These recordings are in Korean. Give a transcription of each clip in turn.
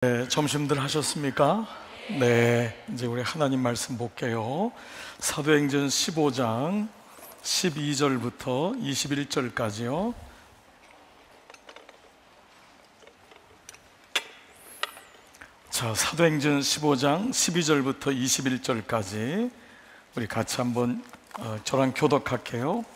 네, 점심들 하셨습니까? 네, 이제 우리 하나님 말씀 볼게요. 사도행전 15장 12절부터 21절까지요. 자, 사도행전 15장 12절부터 21절까지 우리 같이 한번 저랑 교독할게요.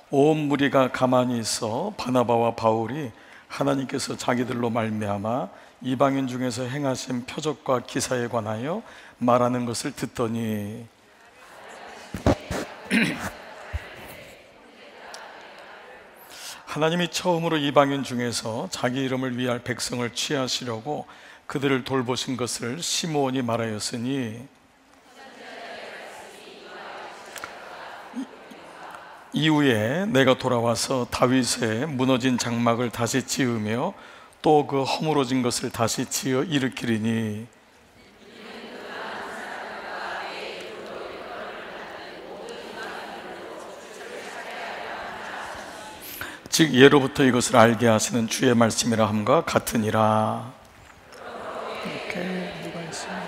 온 무리가 가만히 있어 바나바와 바울이 하나님께서 자기들로 말미암아 이방인 중에서 행하신 표적과 기사에 관하여 말하는 것을 듣더니 하나님이 처음으로 이방인 중에서 자기 이름을 위할 백성을 취하시려고 그들을 돌보신 것을 시므온이 말하였으니, 이후에 내가 돌아와서 다윗의 무너진 장막을 다시 지으며 또 그 허물어진 것을 다시 지어 일으키리니, 즉 예로부터 이것을 알게 하시는 주의 말씀이라 함과 같으니라. 이렇게 누가 있어요?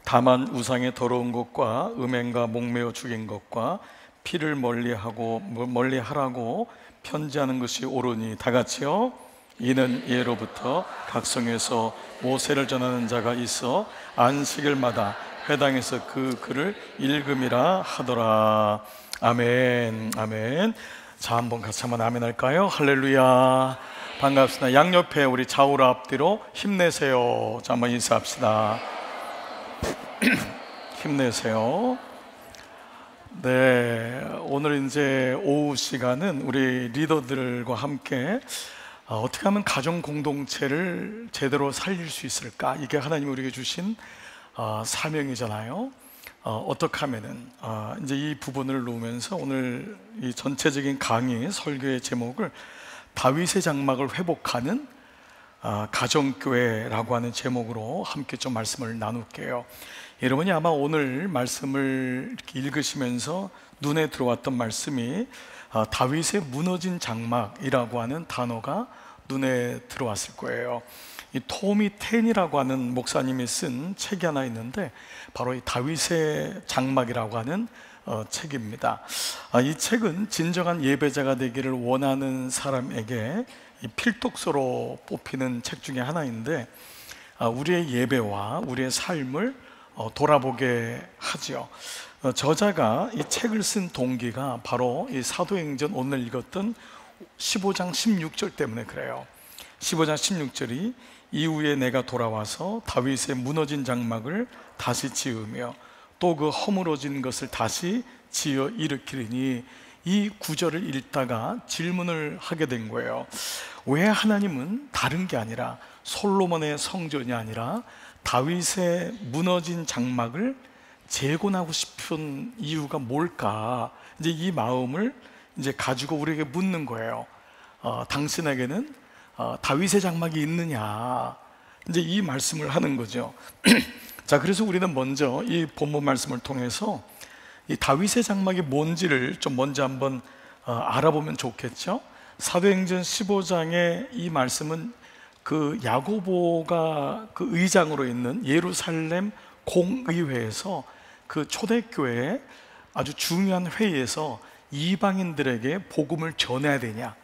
다만 우상의 더러운 것과 음행과 목매어 죽인 것과 피를 멀리하라고 편지하는 것이 옳으니, 다 같이요. 이는 예로부터 각 성에서 모세를 전하는 자가 있어 안식일마다 회당에서 그 글을 읽음이라 하더라. 아멘, 아멘. 자, 한번 같이 한번 아멘 할까요? 할렐루야. 반갑습니다. 양옆에 우리 좌우로 앞뒤로 힘내세요. 자, 한번 인사합시다. 힘내세요. 네, 오늘 이제 오후 시간은 우리 리더들과 함께 어떻게 하면 가정 공동체를 제대로 살릴 수 있을까? 이게 하나님이 우리에게 주신 사명이잖아요. 어떻게 하면은 이제 이 부분을 놓으면서 오늘 이 전체적인 강의 설교의 제목을 다윗의 장막을 회복하는 가정교회라고 하는 제목으로 함께 좀 말씀을 나눌게요. 여러분이 아마 오늘 말씀을 이렇게 읽으시면서 눈에 들어왔던 말씀이 다윗의 무너진 장막이라고 하는 단어가 눈에 들어왔을 거예요. 이 토미 텐이라고 하는 목사님이 쓴 책이 하나 있는데 바로 이 다윗의 장막이라고 하는 책입니다. 이 책은 진정한 예배자가 되기를 원하는 사람에게 이 필독서로 뽑히는 책 중에 하나인데, 우리의 예배와 우리의 삶을 돌아보게 하죠. 저자가 이 책을 쓴 동기가 바로 이 사도행전 오늘 읽었던 15장 16절 때문에 그래요. 15장 16절이 이후에 내가 돌아와서 다윗의 무너진 장막을 다시 지으며 또 그 허물어진 것을 다시 지어 일으키리니, 이 구절을 읽다가 질문을 하게 된 거예요. 왜 하나님은 다른 게 아니라 솔로몬의 성전이 아니라 다윗의 무너진 장막을 재건하고 싶은 이유가 뭘까? 이제 이 마음을 이제 가지고 우리에게 묻는 거예요. 당신에게는 다윗의 장막이 있느냐? 이제 이 말씀을 하는 거죠. 자, 그래서 우리는 먼저 이 본문 말씀을 통해서 이 다윗의 장막이 뭔지를 좀 먼저 한번 알아보면 좋겠죠. 사도행전 15장의 이 말씀은 그 야고보가 그 의장으로 있는 예루살렘 공의회에서 그 초대교회의 아주 중요한 회의에서 이방인들에게 복음을 전해야 되냐,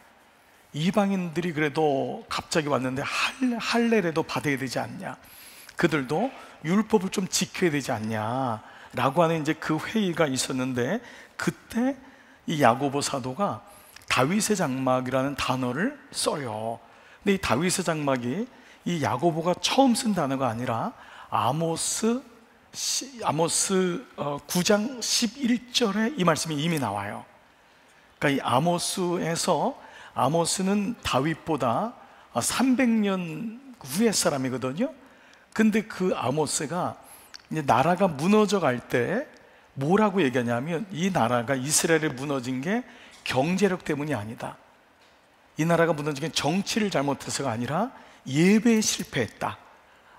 이방인들이 그래도 갑자기 왔는데 할례라도 받아야 되지 않냐, 그들도 율법을 좀 지켜야 되지 않냐 라고 하는 이제 그 회의가 있었는데, 그때 이 야고보 사도가 다윗의 장막이라는 단어를 써요. 근데 이 다윗의 장막이 이 야고보가 처음 쓴 단어가 아니라 아모스 9장 11절에 이 말씀이 이미 나와요. 그러니까 이 아모스는 다윗보다 300년 후의 사람이거든요. 근데 그 아모스가 이제 나라가 무너져 갈 때 뭐라고 얘기하냐면, 이 나라가 이스라엘이 무너진 게 경제력 때문이 아니다, 이 나라가 무너진 게 정치를 잘못해서가 아니라 예배에 실패했다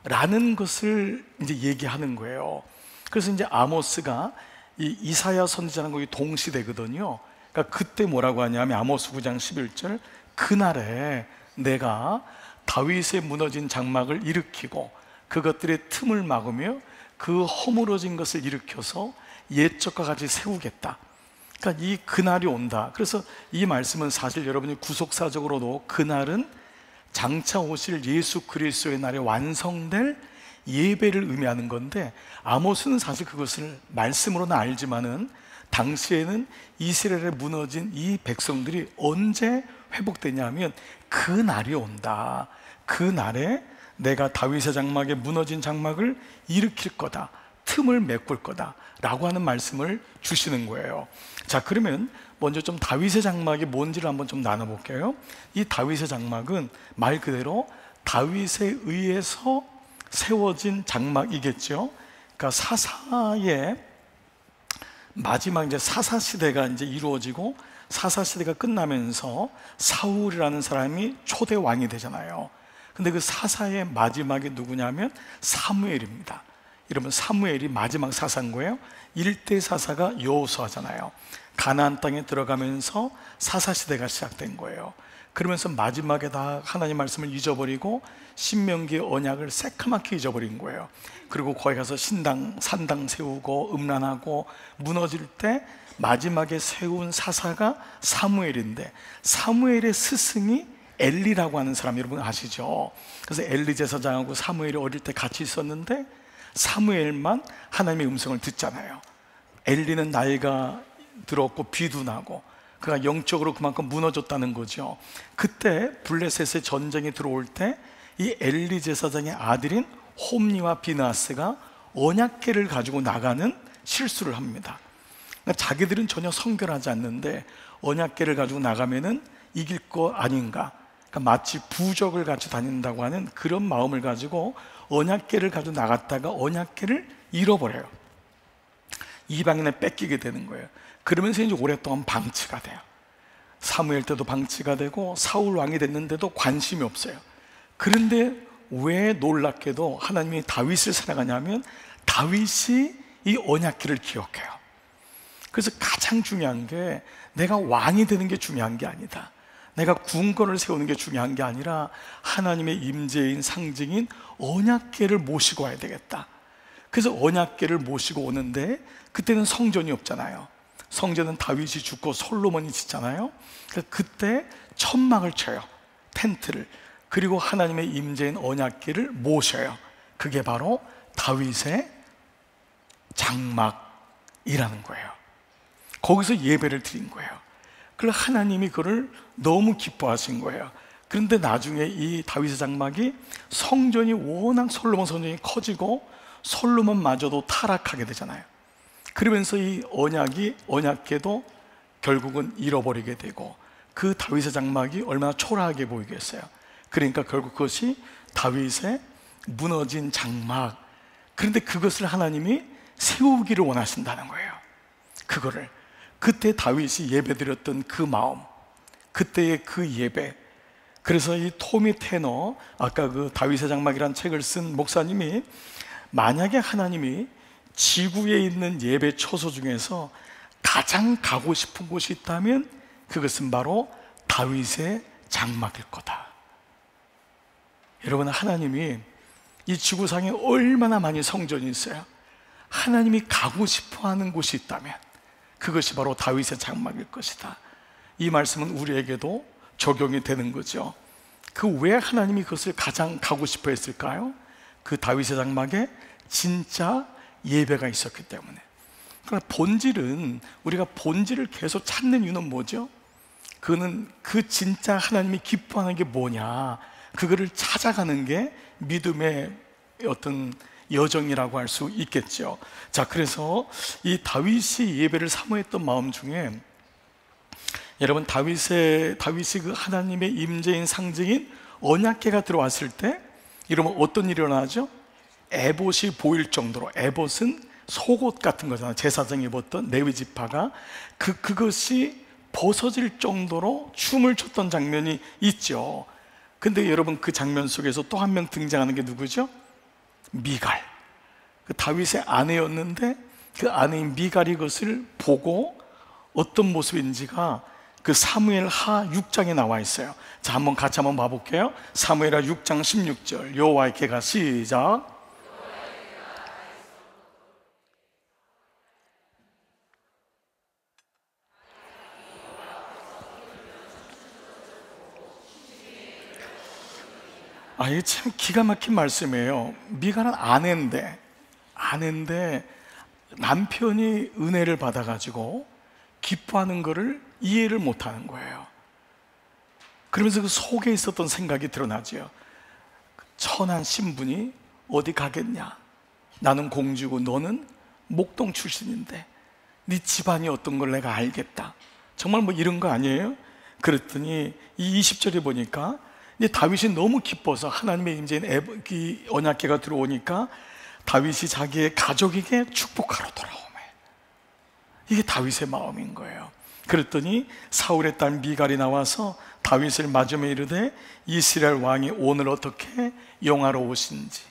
라는 것을 이제 얘기하는 거예요. 그래서 이제 아모스가 이 이사야 선지자랑 거기 동시대거든요. 그러니까 그때 뭐라고 하냐면 아모스 9장 11절, 그날에 내가 다윗의 무너진 장막을 일으키고 그것들의 틈을 막으며 그 허물어진 것을 일으켜서 옛적과 같이 세우겠다. 그러니까 이 그날이 온다. 그래서 이 말씀은 사실 여러분이 구속사적으로도 그날은 장차 오실 예수 그리스도의 날에 완성될 예배를 의미하는 건데, 아모스는 사실 그것을 말씀으로는 알지만은 당시에는 이스라엘에 무너진 이 백성들이 언제 회복되냐면 그 날이 온다. 그 날에 내가 다윗의 장막에 무너진 장막을 일으킬 거다, 틈을 메꿀 거다 라고 하는 말씀을 주시는 거예요. 자, 그러면 먼저 좀 다윗의 장막이 뭔지를 한번 좀 나눠볼게요. 이 다윗의 장막은 말 그대로 다윗에 의해서 세워진 장막이겠죠. 그러니까 사사의 마지막 이제 사사 시대가 이제 이루어지고, 사사 시대가 끝나면서 사울이라는 사람이 초대 왕이 되잖아요. 근데 그 사사의 마지막이 누구냐면 사무엘입니다. 여러분, 사무엘이 마지막 사사인 거예요. 1대 사사가 여호수아잖아요. 가나안 땅에 들어가면서 사사 시대가 시작된 거예요. 그러면서 마지막에 다 하나님 말씀을 잊어버리고 신명기의 언약을 새카맣게 잊어버린 거예요. 그리고 거기 가서 신당 산당 세우고 음란하고 무너질 때 마지막에 세운 사사가 사무엘인데, 사무엘의 스승이 엘리라고 하는 사람 여러분 아시죠? 그래서 엘리 제사장하고 사무엘이 어릴 때 같이 있었는데 사무엘만 하나님의 음성을 듣잖아요. 엘리는 나이가 들었고 비도 나고 그가 영적으로 그만큼 무너졌다는 거죠. 그때 블레셋의 전쟁이 들어올 때 이 엘리 제사장의 아들인 홈니와 비나스가 언약궤를 가지고 나가는 실수를 합니다. 그러니까 자기들은 전혀 성결하지 않는데 언약궤를 가지고 나가면은 이길 거 아닌가, 그러니까 마치 부적을 같이 다닌다고 하는 그런 마음을 가지고 언약궤를 가지고 나갔다가 언약궤를 잃어버려요. 이방인에 뺏기게 되는 거예요. 그러면서 이제 오랫동안 방치가 돼요. 사무엘 때도 방치가 되고 사울 왕이 됐는데도 관심이 없어요. 그런데 왜 놀랍게도 하나님이 다윗을 사랑하냐면 다윗이 이 언약궤를 기억해요. 그래서 가장 중요한 게 내가 왕이 되는 게 중요한 게 아니다, 내가 궁궐을 세우는 게 중요한 게 아니라 하나님의 임재인 상징인 언약궤를 모시고 와야 되겠다. 그래서 언약궤를 모시고 오는데 그때는 성전이 없잖아요. 성전은 다윗이 죽고 솔로몬이 짓잖아요. 그래서 그때 천막을 쳐요, 텐트를. 그리고 하나님의 임재인 언약궤를 모셔요. 그게 바로 다윗의 장막이라는 거예요. 거기서 예배를 드린 거예요. 그래서 하나님이 그를 너무 기뻐하신 거예요. 그런데 나중에 이 다윗의 장막이 성전이 워낙 솔로몬 성전이 커지고 솔로몬마저도 타락하게 되잖아요. 그러면서 이 언약궤도 결국은 잃어버리게 되고 그 다윗의 장막이 얼마나 초라하게 보이겠어요. 그러니까 결국 그것이 다윗의 무너진 장막. 그런데 그것을 하나님이 세우기를 원하신다는 거예요. 그거를 그때 다윗이 예배드렸던 그 마음, 그때의 그 예배. 그래서 이 토미 테너, 아까 그 다윗의 장막이라는 책을 쓴 목사님이 만약에 하나님이 지구에 있는 예배 처소 중에서 가장 가고 싶은 곳이 있다면 그것은 바로 다윗의 장막일 거다. 여러분, 하나님이 이 지구상에 얼마나 많이 성전이 있어요. 하나님이 가고 싶어하는 곳이 있다면 그것이 바로 다윗의 장막일 것이다. 이 말씀은 우리에게도 적용이 되는 거죠. 그 왜 하나님이 그것을 가장 가고 싶어 했을까요? 그 다윗의 장막에 진짜 예배가 있었기 때문에. 그러나 본질은, 우리가 본질을 계속 찾는 이유는 뭐죠? 그거는 그 진짜 하나님이 기뻐하는 게 뭐냐, 그거를 찾아가는 게 믿음의 어떤 여정이라고 할 수 있겠죠. 자, 그래서 이 다윗이 예배를 사모했던 마음 중에, 여러분, 다윗이 그 하나님의 임재인 상징인 언약궤가 들어왔을 때 이러면 어떤 일이 일어나죠? 에봇이 보일 정도로, 에봇은 속옷 같은 거잖아요. 제사장이 입었던 레위 지파가 그것이 벗어질 정도로 춤을 췄던 장면이 있죠. 근데 여러분, 그 장면 속에서 또 한 명 등장하는 게 누구죠? 미갈. 그 다윗의 아내였는데 그 아내인 미갈이 그것을 보고 어떤 모습인지가 그 사무엘 하 6장에 나와 있어요. 자, 한번 같이 한번 봐볼게요. 사무엘하 6장 16절 여호와의 개가 시작. 이게 참 기가 막힌 말씀이에요. 미가는 아내인데 남편이 은혜를 받아가지고 기뻐하는 것을 이해를 못하는 거예요. 그러면서 그 속에 있었던 생각이 드러나죠. 천한 신분이 어디 가겠냐? 나는 공주고 너는 목동 출신인데 네 집안이 어떤 걸 내가 알겠다. 정말 뭐 이런 거 아니에요? 그랬더니 이 20절에 보니까 이제 다윗이 너무 기뻐서 하나님의 임재인 언약궤가 들어오니까 다윗이 자기의 가족에게 축복하러 돌아오매. 이게 다윗의 마음인 거예요. 그랬더니 사울의 딸 미갈이 나와서 다윗을 맞으며 이르되 이스라엘 왕이 오늘 어떻게 영화로우신지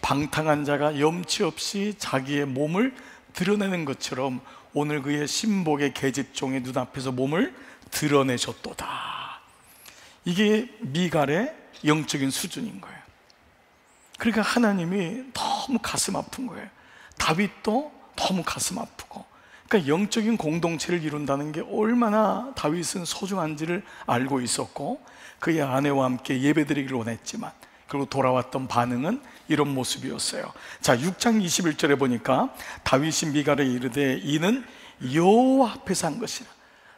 방탕한 자가 염치 없이 자기의 몸을 드러내는 것처럼 오늘 그의 신복의 계집종의 눈앞에서 몸을 드러내셨도다. 이게 미갈의 영적인 수준인 거예요. 그러니까 하나님이 너무 가슴 아픈 거예요. 다윗도 너무 가슴 아프고. 그러니까 영적인 공동체를 이룬다는 게 얼마나 다윗은 소중한지를 알고 있었고 그의 아내와 함께 예배드리기를 원했지만 그리고 돌아왔던 반응은 이런 모습이었어요. 자, 6장 21절에 보니까 다윗이 미갈에 이르되 이는 여호와 앞에서 한 것이라.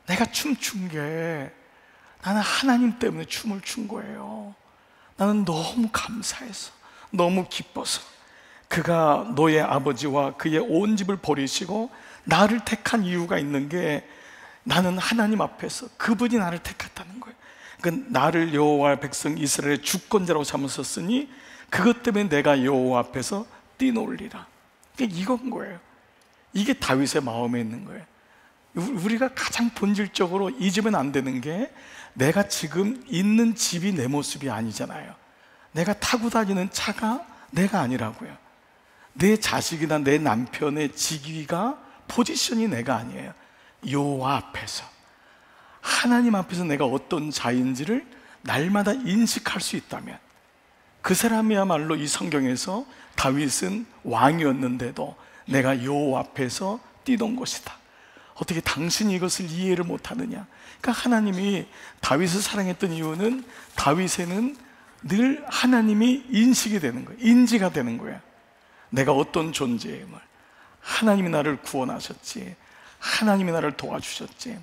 내가 춤춘 게 나는 하나님 때문에 춤을 춘 거예요. 나는 너무 감사해서 너무 기뻐서 그가 너의 아버지와 그의 온 집을 버리시고 나를 택한 이유가 있는 게 나는 하나님 앞에서 그분이 나를 택했다는 거예요. 그러니까 나를 여호와의 백성 이스라엘의 주권자라고 삼으셨으니 그것 때문에 내가 여호와 앞에서 뛰놀리라. 그러니까 이건 거예요. 이게 다윗의 마음에 있는 거예요. 우리가 가장 본질적으로 잊으면 안 되는 게 내가 지금 있는 집이 내 모습이 아니잖아요. 내가 타고 다니는 차가 내가 아니라고요. 내 자식이나 내 남편의 직위가 포지션이 내가 아니에요. 여호와 앞에서 하나님 앞에서 내가 어떤 자인지를 날마다 인식할 수 있다면 그 사람이야말로 이 성경에서 다윗은 왕이었는데도 내가 여호와 앞에서 뛰던 것이다. 어떻게 당신이 이것을 이해를 못하느냐? 그러니까 하나님이 다윗을 사랑했던 이유는 다윗에는 늘 하나님이 인식이 되는 거예요. 인지가 되는 거예요. 내가 어떤 존재임을, 하나님이 나를 구원하셨지, 하나님이 나를 도와주셨지.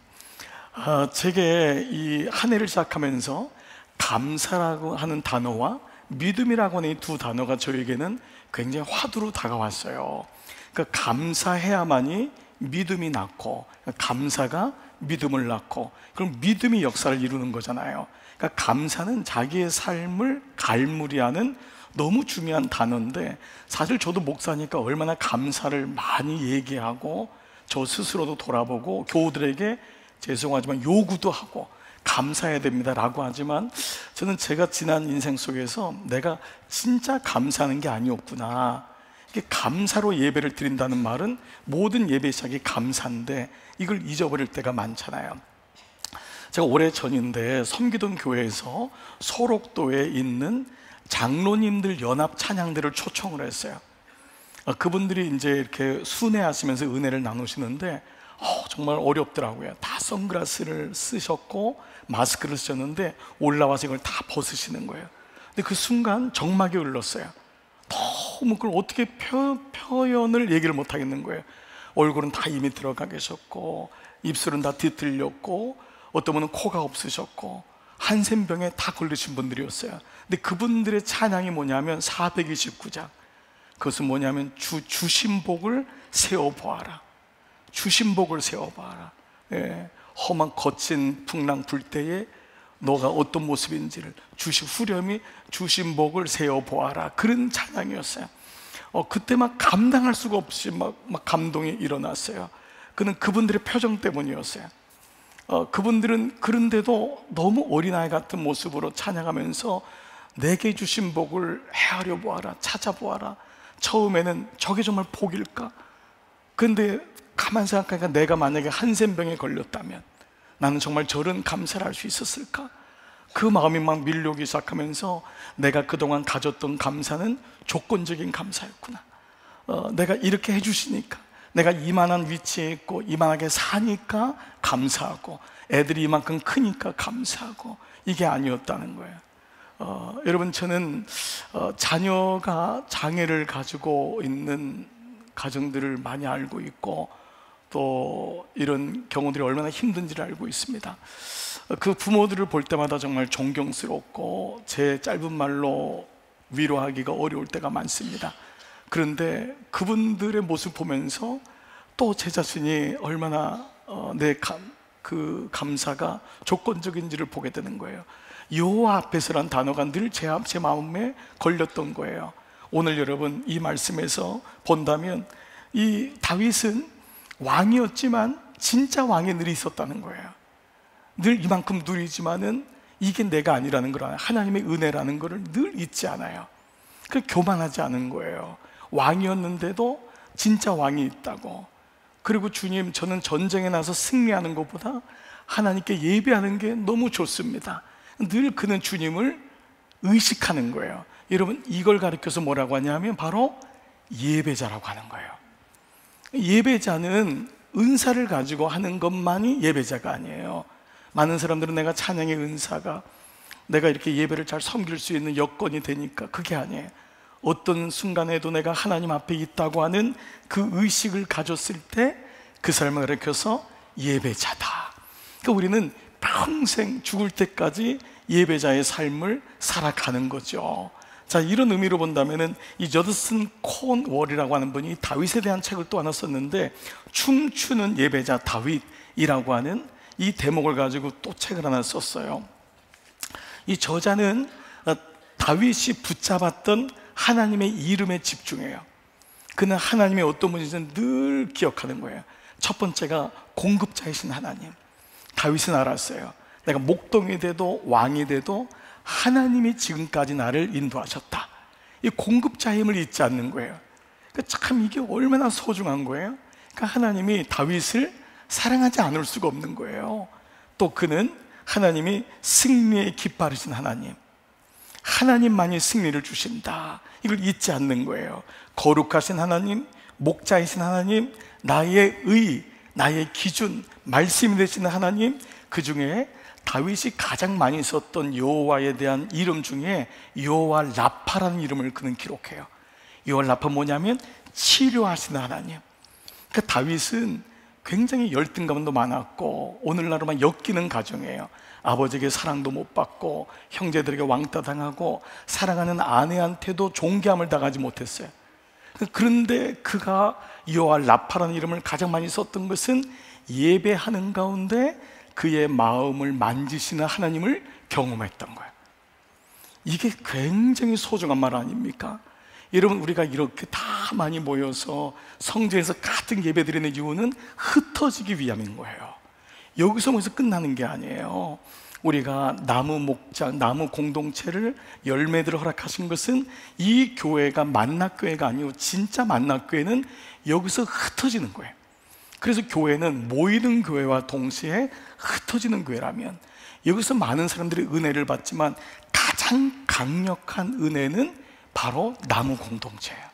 제게 이 한 해를 시작하면서 감사라고 하는 단어와 믿음이라고 하는 이 두 단어가 저에게는 굉장히 화두로 다가왔어요. 그러니까 감사해야만이 믿음이 낳고, 감사가 믿음을 낳고, 그럼 믿음이 역사를 이루는 거잖아요. 그러니까 감사는 자기의 삶을 갈무리하는 너무 중요한 단어인데, 사실 저도 목사니까 얼마나 감사를 많이 얘기하고 저 스스로도 돌아보고 교우들에게 죄송하지만 요구도 하고 감사해야 됩니다 라고 하지만, 저는 제가 지난 인생 속에서 내가 진짜 감사하는 게 아니었구나. 이게 감사로 예배를 드린다는 말은 모든 예배 시작이 감사인데 이걸 잊어버릴 때가 많잖아요. 제가 오래전인데 섬기던 교회에서 소록도에 있는 장로님들 연합 찬양대를 초청을 했어요. 그분들이 이제 이렇게 순회하시면서 은혜를 나누시는데 정말 어렵더라고요. 다 선글라스를 쓰셨고 마스크를 쓰셨는데 올라와서 이걸 다 벗으시는 거예요. 근데 그 순간 정막이 흘렀어요. 너무 그걸 어떻게 표현을 얘기를 못 하겠는 거예요. 얼굴은 다 이미 들어가 계셨고 입술은 다 뒤틀렸고 어떤 분은 코가 없으셨고 한센병에 다 걸리신 분들이었어요. 근데 그분들의 찬양이 뭐냐면 429장, 그것은 뭐냐면 주신복을 세워보아라. 주신복을 세워봐라. 험한 거친 풍랑 불 때에 너가 어떤 모습인지를 후렴이 주신복을 세워보아라. 그런 찬양이었어요. 그때 막 감당할 수가 없이 막 감동이 일어났어요. 그분들의 표정 때문이었어요. 그분들은 그런데도 너무 어린아이 같은 모습으로 찬양하면서 내게 주신 복을 헤아려 보아라, 찾아보아라. 처음에는 저게 정말 복일까? 근데 가만 생각하니까 내가 만약에 한센병에 걸렸다면, 나는 정말 저런 감사를 할 수 있었을까? 그 마음이 막 밀려오기 시작하면서 내가 그동안 가졌던 감사는 조건적인 감사였구나. 내가 이렇게 해주시니까, 내가 이만한 위치에 있고 이만하게 사니까 감사하고, 애들이 이만큼 크니까 감사하고, 이게 아니었다는 거예요. 여러분, 저는 자녀가 장애를 가지고 있는 가정들을 많이 알고 있고, 또 이런 경우들이 얼마나 힘든지를 알고 있습니다. 그 부모들을 볼 때마다 정말 존경스럽고 제 짧은 말로 위로하기가 어려울 때가 많습니다. 그런데 그분들의 모습 보면서 또 제 자신이 얼마나 그 감사가 조건적인지를 보게 되는 거예요. 여호와 앞에서란 단어가 늘 제 마음에 걸렸던 거예요. 오늘 여러분 이 말씀에서 본다면 이 다윗은 왕이었지만 진짜 왕의 늘이 있었다는 거예요. 늘 이만큼 누리지만은 이게 내가 아니라는 걸, 하나님의 은혜라는 것을 늘 잊지 않아요. 그 교만하지 않은 거예요. 왕이었는데도 진짜 왕이 있다고. 그리고 주님, 저는 전쟁에 나서 승리하는 것보다 하나님께 예배하는 게 너무 좋습니다. 늘 그는 주님을 의식하는 거예요. 여러분, 이걸 가르쳐서 뭐라고 하냐면 바로 예배자라고 하는 거예요. 예배자는 은사를 가지고 하는 것만이 예배자가 아니에요. 많은 사람들은 내가 찬양의 은사가, 내가 이렇게 예배를 잘 섬길 수 있는 여건이 되니까, 그게 아니에요. 어떤 순간에도 내가 하나님 앞에 있다고 하는 그 의식을 가졌을 때 그 삶을 가르쳐서 예배자다. 그러니까 우리는 평생 죽을 때까지 예배자의 삶을 살아가는 거죠. 자, 이런 의미로 본다면은 이 저드슨 콘월이라고 하는 분이 다윗에 대한 책을 또 하나 썼는데, 춤추는 예배자 다윗이라고 하는 이 대목을 가지고 또 책을 하나 썼어요. 이 저자는 다윗이 붙잡았던 하나님의 이름에 집중해요. 그는 하나님의 어떤 분인지는 늘 기억하는 거예요. 첫 번째가 공급자이신 하나님. 다윗은 알았어요. 내가 목동이 돼도 왕이 돼도 하나님이 지금까지 나를 인도하셨다. 이 공급자의 힘을 잊지 않는 거예요. 참 이게 얼마나 소중한 거예요. 그러니까 하나님이 다윗을 사랑하지 않을 수가 없는 거예요. 또 그는 하나님이 승리의 깃발이신 하나님, 하나님만이 승리를 주신다, 이걸 잊지 않는 거예요. 거룩하신 하나님, 목자이신 하나님, 나의 의, 나의 기준, 말씀이 되시는 하나님, 그 중에 다윗이 가장 많이 썼던 여호와에 대한 이름 중에 여호와 라파라는 이름을 그는 기록해요. 여호와 라파 뭐냐면 치료하시는 하나님. 그 다윗은 굉장히 열등감도 많았고 오늘날로만 엮이는 가정이에요. 아버지에게 사랑도 못 받고 형제들에게 왕따 당하고 사랑하는 아내한테도 존귀함을 당하지 못했어요. 그런데 그가 여호와 라파라는 이름을 가장 많이 썼던 것은 예배하는 가운데 그의 마음을 만지시는 하나님을 경험했던 거예요. 이게 굉장히 소중한 말 아닙니까? 여러분, 우리가 이렇게 다 많이 모여서 성전에서 가득 예배드리는 이유는 흩어지기 위함인 거예요. 여기서 모여서 끝나는 게 아니에요. 우리가 나무 목장, 나무 공동체를 열매들을 허락하신 것은 이 교회가 만납교회가 아니고 진짜 만납교회는 여기서 흩어지는 거예요. 그래서 교회는 모이는 교회와 동시에 흩어지는 교회라면, 여기서 많은 사람들이 은혜를 받지만 가장 강력한 은혜는 바로 나무 공동체예요.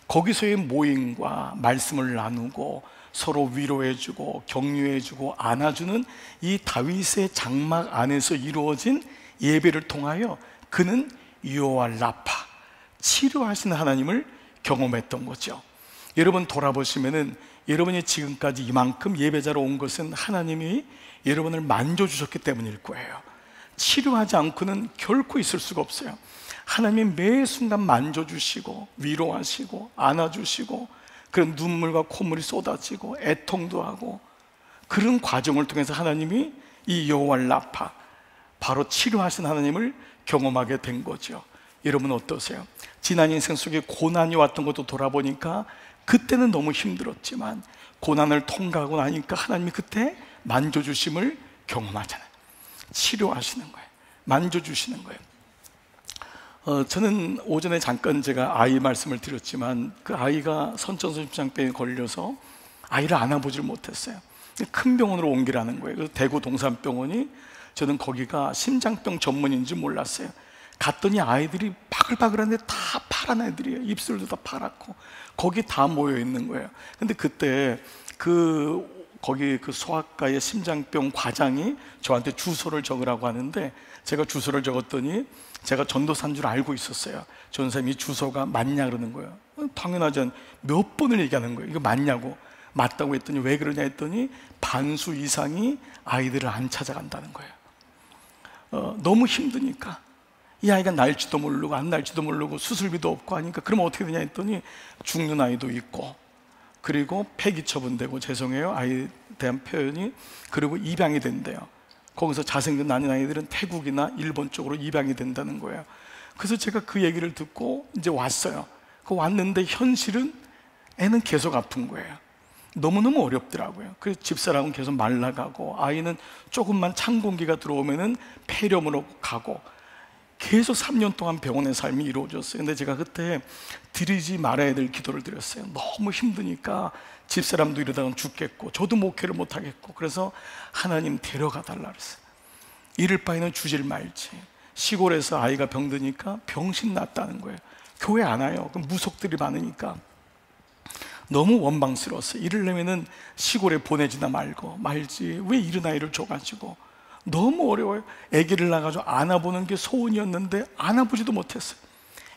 거기서의 모임과 말씀을 나누고 서로 위로해주고 격려해주고 안아주는 이 다윗의 장막 안에서 이루어진 예배를 통하여 그는 여호와 라파, 치료하시는 하나님을 경험했던 거죠. 여러분 돌아보시면은 여러분이 지금까지 이만큼 예배자로 온 것은 하나님이 여러분을 만져주셨기 때문일 거예요. 치료하지 않고는 결코 있을 수가 없어요. 하나님이 매 순간 만져주시고 위로하시고 안아주시고, 그런 눈물과 콧물이 쏟아지고 애통도 하고, 그런 과정을 통해서 하나님이 이 여호와 라파, 바로 치료하신 하나님을 경험하게 된 거죠. 여러분 어떠세요? 지난 인생 속에 고난이 왔던 것도 돌아보니까 그때는 너무 힘들었지만 고난을 통과하고 나니까 하나님이 그때 만져주심을 경험하잖아요. 치료하시는 거예요. 만져주시는 거예요. 저는 오전에 잠깐 제가 아이 말씀을 드렸지만 그 아이가 선천성 심장병에 걸려서 아이를 안아보질 못했어요. 큰 병원으로 옮기라는 거예요. 그래서 대구 동산병원이, 저는 거기가 심장병 전문인지 몰랐어요. 갔더니 아이들이 바글바글한데 다 파란 애들이에요. 입술도 다 파랗고 거기 다 모여 있는 거예요. 근데 그때 거기 그 소아과의 심장병 과장이 저한테 주소를 적으라고 하는데, 제가 주소를 적었더니 제가 전도사인 줄 알고 있었어요. 전도사님이 주소가 맞냐 그러는 거예요. 당연하지 않, 몇 번을 얘기하는 거예요. 이거 맞냐고. 맞다고 했더니 왜 그러냐 했더니 반수 이상이 아이들을 안 찾아간다는 거예요. 너무 힘드니까. 이 아이가 날지도 모르고 안 날지도 모르고 수술비도 없고 하니까 그럼 어떻게 되냐 했더니 죽는 아이도 있고, 그리고 폐기 처분되고, 죄송해요 아이에 대한 표현이, 그리고 입양이 된대요. 거기서 자생된 난인 아이들은 태국이나 일본 쪽으로 입양이 된다는 거예요. 그래서 제가 그 얘기를 듣고 이제 왔어요. 왔는데 현실은 애는 계속 아픈 거예요. 너무너무 어렵더라고요. 그래서 집사람은 계속 말라가고, 아이는 조금만 찬 공기가 들어오면은 폐렴으로 가고, 계속 3년 동안 병원의 삶이 이루어졌어요. 근데 제가 그때 드리지 말아야 될 기도를 드렸어요. 너무 힘드니까 집사람도 이러다가 죽겠고 저도 목회를 못하겠고, 그래서 하나님 데려가 달라 그랬어요. 이럴 바에는 주질 말지. 시골에서 아이가 병드니까 병신 났다는 거예요. 교회 안 와요. 그럼 무속들이 많으니까 너무 원망스러웠어요. 이러려면은 시골에 보내지나 말지 왜 이런 아이를 줘가지고. 너무 어려워요. 아기를 낳아가지고 안아보는 게 소원이었는데 안아보지도 못했어요.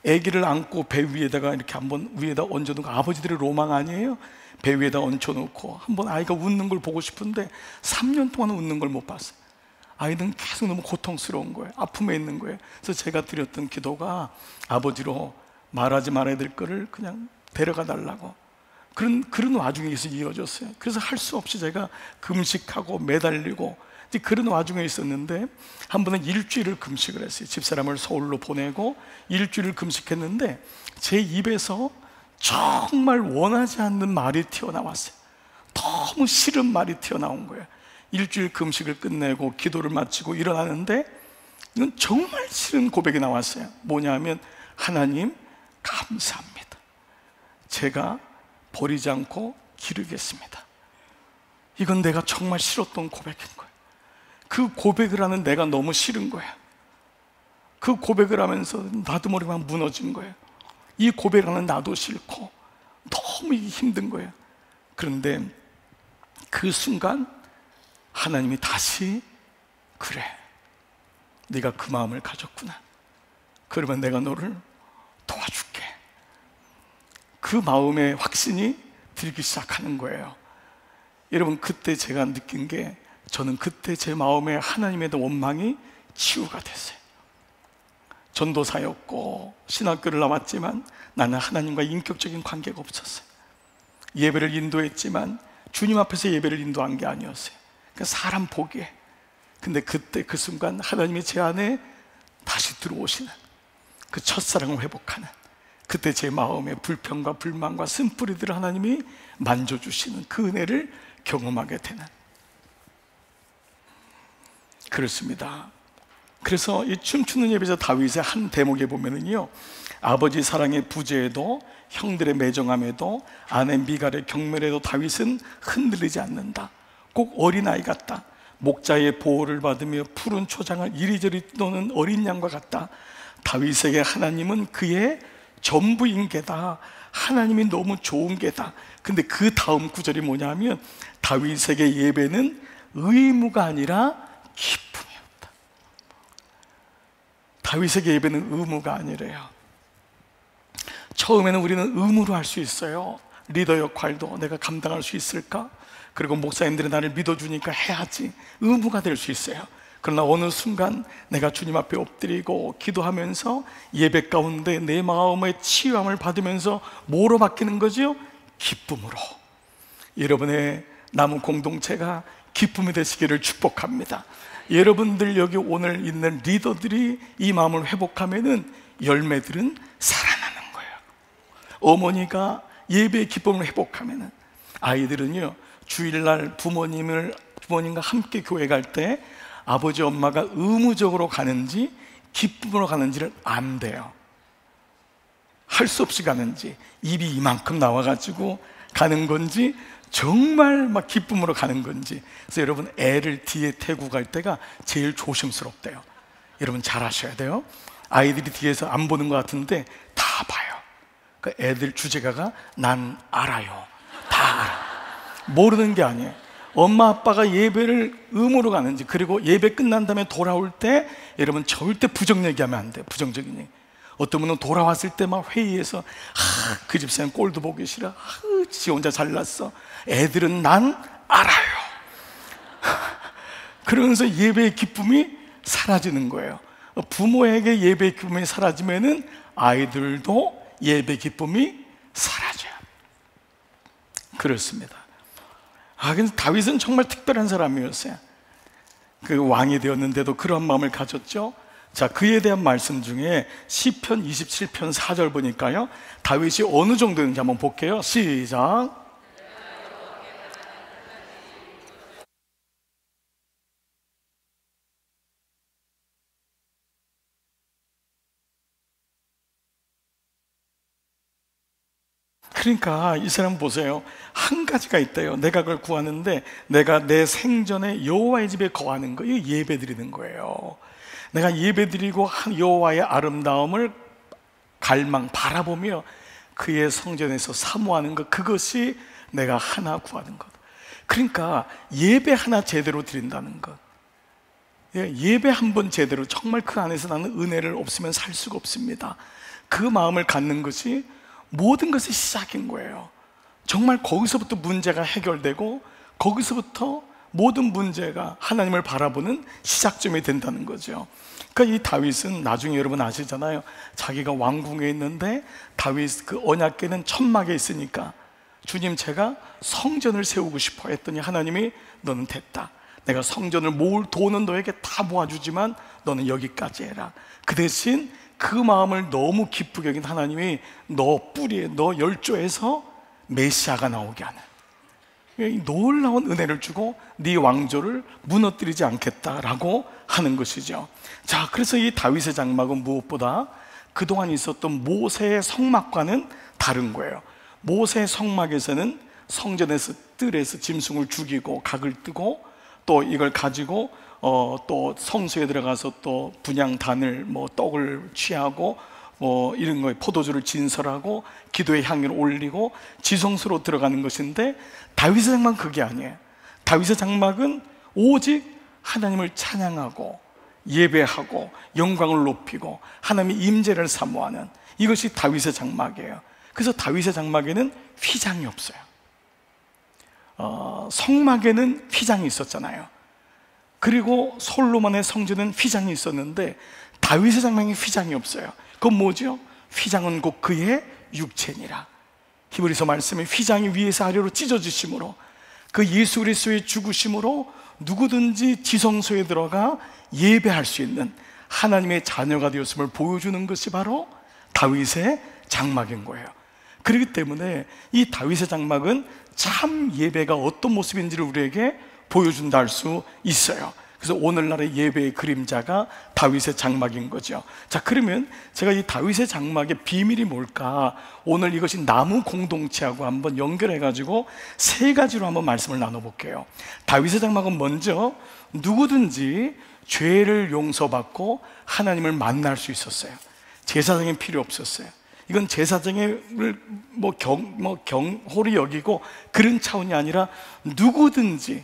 아기를 안고 배 위에다가 이렇게 한번 위에다 얹어놓고, 아버지들의 로망 아니에요? 배 위에다 얹혀놓고 한번 아이가 웃는 걸 보고 싶은데 3년 동안 웃는 걸 못 봤어요. 아이는 계속 너무 고통스러운 거예요. 아픔에 있는 거예요. 그래서 제가 드렸던 기도가 아버지로 말하지 말아야 될 거를 그냥 데려가 달라고. 그런 와중에 이어졌어요. 그래서 할 수 없이 제가 금식하고 매달리고 그런 와중에 있었는데, 한 번은 일주일을 금식을 했어요. 집사람을 서울로 보내고 일주일을 금식했는데 제 입에서 정말 원하지 않는 말이 튀어나왔어요. 너무 싫은 말이 튀어나온 거예요. 일주일 금식을 끝내고 기도를 마치고 일어나는데 이건 정말 싫은 고백이 나왔어요. 뭐냐면, 하나님 감사합니다. 제가 버리지 않고 기르겠습니다. 이건 내가 정말 싫었던 고백인 거예요. 그 고백을 하는 내가 너무 싫은 거야. 그 고백을 하면서 나도 모르게 막 무너진 거예요. 이 고백을 하는 나도 싫고 너무 힘든 거예요. 그런데 그 순간 하나님이 다시, 그래, 네가 그 마음을 가졌구나. 그러면 내가 너를 도와줄게. 그 마음의 확신이 들기 시작하는 거예요. 여러분, 그때 제가 느낀 게, 저는 그때 제 마음에 하나님에 대한 원망이 치유가 됐어요. 전도사였고 신학교를 나왔지만 나는 하나님과 인격적인 관계가 없었어요. 예배를 인도했지만 주님 앞에서 예배를 인도한 게 아니었어요. 그러니까 사람 보기에. 근데 그때 그 순간 하나님이 제 안에 다시 들어오시는, 그 첫사랑을 회복하는, 그때 제 마음의 불평과 불만과 쓴뿌리들을 하나님이 만져주시는 그 은혜를 경험하게 되는, 그렇습니다. 그래서 이 춤추는 예배자 다윗의 한 대목에 보면은요, 아버지 사랑의 부재에도 형들의 매정함에도 아내 미갈의 경멸에도 다윗은 흔들리지 않는다. 꼭 어린아이 같다. 목자의 보호를 받으며 푸른 초장을 이리저리 노는 어린 양과 같다. 다윗에게 하나님은 그의 전부인 게다. 하나님이 너무 좋은 게다. 근데 그 다음 구절이 뭐냐면, 다윗에게 예배는 의무가 아니라 기쁨이었다. 다윗에게 예배는 의무가 아니래요. 처음에는 우리는 의무로 할 수 있어요. 리더 역할도 내가 감당할 수 있을까? 그리고 목사님들이 나를 믿어주니까 해야지, 의무가 될 수 있어요. 그러나 어느 순간 내가 주님 앞에 엎드리고 기도하면서 예배 가운데 내 마음의 치유함을 받으면서 뭐로 바뀌는 거죠? 기쁨으로. 여러분의 남은 공동체가 기쁨이 되시기를 축복합니다. 여러분들 여기 오늘 있는 리더들이 이 마음을 회복하면은 열매들은 살아나는 거예요. 어머니가 예배의 기쁨을 회복하면은 아이들은요, 주일날 부모님과 함께 교회 갈 때 아버지 엄마가 의무적으로 가는지 기쁨으로 가는지를 안 돼요. 할 수 없이 가는지, 입이 이만큼 나와가지고 가는 건지 정말 막 기쁨으로 가는 건지. 그래서 여러분, 애를 뒤에 태고 갈 때가 제일 조심스럽대요. 여러분 잘 아셔야 돼요. 아이들이 뒤에서 안 보는 것 같은데 다 봐요. 그 애들 주제가가 난 알아요. 다 알아. 모르는 게 아니에요. 엄마 아빠가 예배를 음으로 가는지, 그리고 예배 끝난 다음에 돌아올 때 여러분 절대 부정 얘기하면 안 돼요. 부정적인 얘기. 어떤 분은 돌아왔을 때 막 회의에서 그 집사람 꼴도 보기 싫어, 지 혼자 잘났어. 애들은 난 알아요. 그러면서 예배의 기쁨이 사라지는 거예요. 부모에게 예배의 기쁨이 사라지면은 아이들도 예배 기쁨이 사라져요. 그렇습니다. 그래서 다윗은 정말 특별한 사람이었어요. 그 왕이 되었는데도 그런 마음을 가졌죠. 자, 그에 대한 말씀 중에 시편 27편 4절 보니까요, 다윗이 어느 정도인지 한번 볼게요. 시작. 그러니까 이 사람 보세요. 한 가지가 있대요. 내가 그걸 구하는데, 내가 내 생전에 여호와의 집에 거하는 거, 이거 예배 드리는 거예요. 내가 예배 드리고 여호와의 아름다움을 바라보며 그의 성전에서 사모하는 것, 그것이 내가 하나 구하는 것. 그러니까 예배 하나 제대로 드린다는 것, 예배 한 번 제대로, 정말 그 안에서 나는 은혜를 없으면 살 수가 없습니다. 그 마음을 갖는 것이 모든 것의 시작인 거예요. 정말 거기서부터 문제가 해결되고, 거기서부터 모든 문제가 하나님을 바라보는 시작점이 된다는 거죠. 그러니까 이 다윗은 나중에 여러분 아시잖아요. 자기가 왕궁에 있는데 다윗 그 언약궤는 천막에 있으니까, 주님 제가 성전을 세우고 싶어 했더니 하나님이 너는 됐다. 내가 성전을 모을 돈은 너에게 다 모아주지만 너는 여기까지 해라. 그 대신 그 마음을 너무 기쁘게 여긴 하나님이 너 뿌리에, 너 열조에서 메시아가 나오게 하는 놀라운 은혜를 주고 네 왕조를 무너뜨리지 않겠다라고 하는 것이죠. 자, 그래서 이 다윗의 장막은 무엇보다 그동안 있었던 모세의 성막과는 다른 거예요. 모세의 성막에서는 성전에서 뜰에서 짐승을 죽이고 각을 뜨고, 또 이걸 가지고 또 성소에 들어가서 또 분향단을 떡을 취하고 이런 거에 포도주를 진설하고 기도의 향유를 올리고 지성소로 들어가는 것인데, 다윗의 장막은 그게 아니에요. 다윗의 장막은 오직 하나님을 찬양하고 예배하고 영광을 높이고 하나님의 임재를 사모하는, 이것이 다윗의 장막이에요. 그래서 다윗의 장막에는 휘장이 없어요. 성막에는 휘장이 있었잖아요. 그리고 솔로몬의 성전은 휘장이 있었는데 다윗의 장막에 휘장이 없어요. 그건 뭐죠? 휘장은 곧 그의 육체니라. 히브리서 말씀에 휘장이 위에서 아래로 찢어지심으로, 그 예수 그리스도의 죽으심으로 누구든지 지성소에 들어가 예배할 수 있는 하나님의 자녀가 되었음을 보여주는 것이 바로 다윗의 장막인 거예요. 그렇기 때문에 이 다윗의 장막은 참 예배가 어떤 모습인지를 우리에게 보여준다 할 수 있어요. 그래서 오늘날의 예배의 그림자가 다윗의 장막인 거죠. 자, 그러면 제가 이 다윗의 장막의 비밀이 뭘까, 오늘 이것이 나무 공동체하고 한번 연결해가지고 세 가지로 한번 말씀을 나눠볼게요. 다윗의 장막은 먼저 누구든지 죄를 용서받고 하나님을 만날 수 있었어요. 제사장이 필요 없었어요. 이건 제사장을 경홀히 여기고 그런 차원이 아니라 누구든지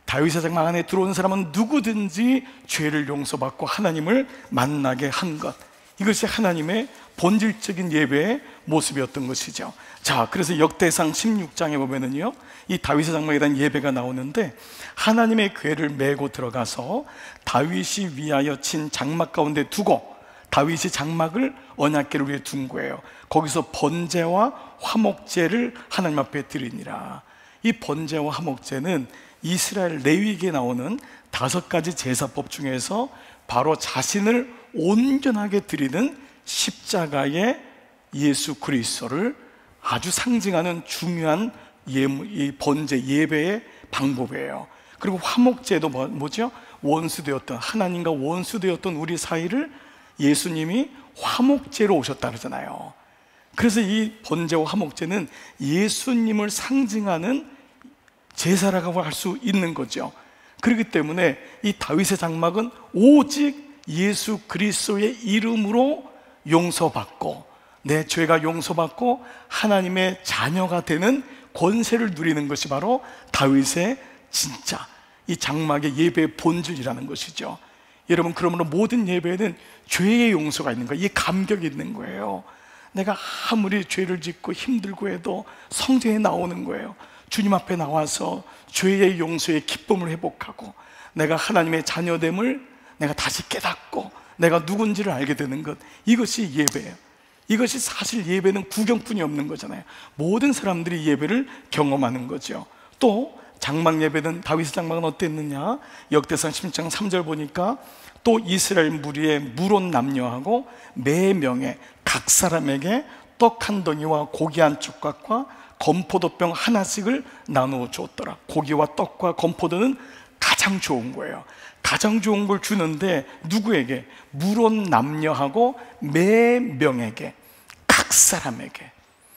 다윗의 장막 안에 들어온 사람은 누구든지 죄를 용서받고 하나님을 만나게 한 것, 이것이 하나님의 본질적인 예배의 모습이었던 것이죠. 자, 그래서 역대상 16장에 보면은요, 이 다윗의 장막에 대한 예배가 나오는데, 하나님의 궤를 메고 들어가서 다윗이 위하여 친 장막 가운데 두고, 다윗이 장막을 언약궤를 위해 둔 거예요. 거기서 번제와 화목제를 하나님 앞에 드리니라. 이 번제와 화목제는 이스라엘 레위기에 나오는 5가지 제사법 중에서 바로 자신을 온전하게 드리는 십자가의 예수 그리스도를 아주 상징하는 중요한 이 번제 예배의 방법이에요. 그리고 화목제도 뭐죠? 원수되었던, 하나님과 원수되었던 우리 사이를 예수님이 화목제로 오셨다 그러잖아요. 그래서 이 번제와 화목제는 예수님을 상징하는 제사라고 할 수 있는 거죠. 그렇기 때문에 이 다윗의 장막은 오직 예수 그리스도의 이름으로 용서받고 내 죄가 용서받고 하나님의 자녀가 되는 권세를 누리는 것이 바로 다윗의 진짜 이 장막의 예배의 본질이라는 것이죠. 여러분, 그러므로 모든 예배에는 죄의 용서가 있는 거예요. 이 감격이 있는 거예요. 내가 아무리 죄를 짓고 힘들고 해도 성전에 나오는 거예요. 주님 앞에 나와서 죄의 용서의 기쁨을 회복하고 내가 하나님의 자녀됨을 내가 다시 깨닫고 내가 누군지를 알게 되는 것, 이것이 예배예요. 이것이 사실 예배는 구경뿐이 없는 거잖아요. 모든 사람들이 예배를 경험하는 거죠. 또 장막 예배는, 다윗의 장막은 어땠느냐? 역대상 16장 3절 보니까 또 이스라엘 무리의 물온 남녀하고 매 명에 각 사람에게 떡 한 덩이와 고기 한 촉각과 건포도병 하나씩을 나누어 주었더라. 고기와 떡과 건포도는 가장 좋은 거예요. 가장 좋은 걸 주는데 누구에게? 물온 남녀하고 매 명에게, 각 사람에게.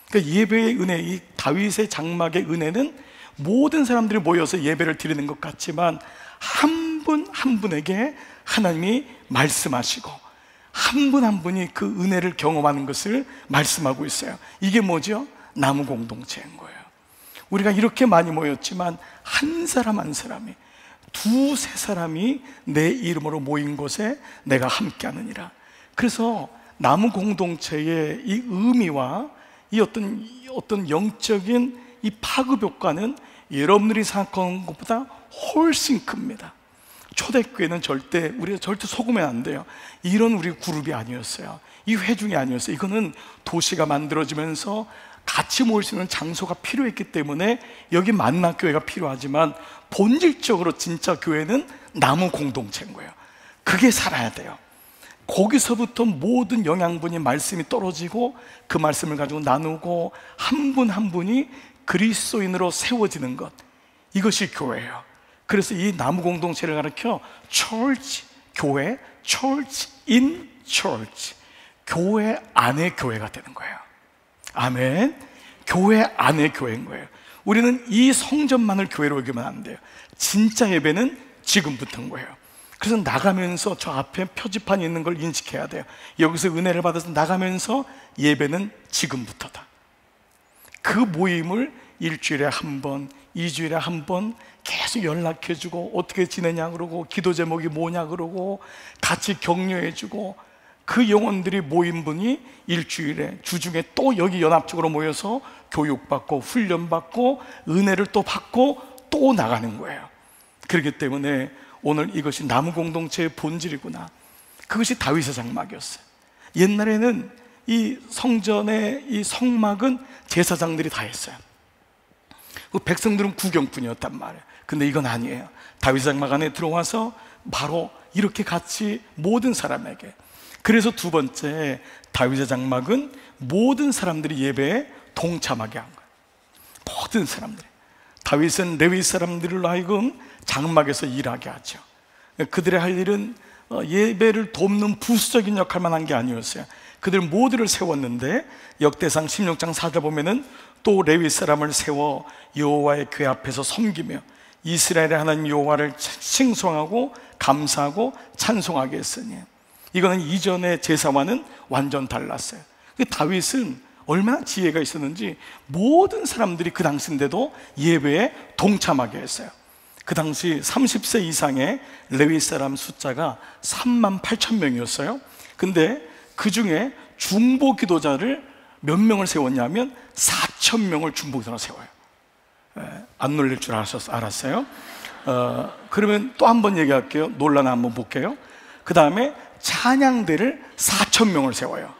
그러니까 예배의 은혜, 이 다윗의 장막의 은혜는 모든 사람들이 모여서 예배를 드리는 것 같지만 한 분 한 분에게 하나님이 말씀하시고 한 분 한 분이 그 은혜를 경험하는 것을 말씀하고 있어요. 이게 뭐죠? 나무 공동체인 거예요. 우리가 이렇게 많이 모였지만 한 사람 한 사람이, 두세 사람이 내 이름으로 모인 곳에 내가 함께 하느니라. 그래서 나무 공동체의 이 의미와 이 어떤 영적인 이 파급 효과는 여러분들이 생각하는 것보다 훨씬 큽니다. 초대교회는 우리가 절대 속으면 안 돼요. 이런 우리 그룹이 아니었어요. 이 회중이 아니었어요. 이거는 도시가 만들어지면서 같이 모일 수 있는 장소가 필요했기 때문에 여기 만나교회가 필요하지만 본질적으로 진짜 교회는 나무 공동체인 거예요. 그게 살아야 돼요. 거기서부터 모든 영양분이, 말씀이 떨어지고 그 말씀을 가지고 나누고 한 분 한 분이 그리스도인으로 세워지는 것, 이것이 교회예요. 그래서 이 나무 공동체를 가르쳐 church, 교회, church in church, 교회 안의 교회가 되는 거예요. 아멘. 교회 안의 교회인 거예요. 우리는 이 성전만을 교회로 여기면 안 돼요. 진짜 예배는 지금부터인 거예요. 그래서 나가면서 저 앞에 표지판이 있는 걸 인식해야 돼요. 여기서 은혜를 받아서 나가면서 예배는 지금부터다. 그 모임을 일주일에 한 번, 2주일에 한 번 계속 연락해주고 어떻게 지내냐 그러고 기도 제목이 뭐냐 그러고 같이 격려해주고, 그 영혼들이 모인 분이 일주일에 주중에 또 여기 연합적으로 모여서 교육받고 훈련받고 은혜를 또 받고 또 나가는 거예요. 그렇기 때문에 오늘 이것이 나무 공동체의 본질이구나. 그것이 다윗의 장막이었어요. 옛날에는 이 성전의 이 성막은 제사장들이 다 했어요. 그 백성들은 구경꾼이었단 말이에요. 근데 이건 아니에요. 다윗의 장막 안에 들어와서 바로 이렇게 같이 모든 사람에게. 그래서 두 번째, 다윗의 장막은 모든 사람들이 예배에 동참하게 한 거예요. 모든 사람들이. 다윗은 레위 사람들을 하여금 장막에서 일하게 하죠. 그들의 할 일은 예배를 돕는 부수적인 역할만 한 게 아니었어요. 그들 모두를 세웠는데 역대상 16장 4절 보면은 또 레위 사람을 세워 여호와의 궤 앞에서 섬기며 이스라엘의 하나님 여호와를 칭송하고 감사하고 찬송하게 했으니. 이거는 이전의 제사와는 완전 달랐어요. 다윗은 얼마나 지혜가 있었는지 모든 사람들이 그 당시인데도 예배에 동참하게 했어요. 그 당시 30세 이상의 레위 사람 숫자가 38,000명이었어요. 근데 그 중에 중보 기도자를 몇 명을 세웠냐면 4,000명을 중보 기도자로 세워요. 안 놀릴 줄 알았어요. 그러면 또 한 번 얘기할게요. 논란을 한번 볼게요. 그 다음에 찬양대를 4,000명을 세워요.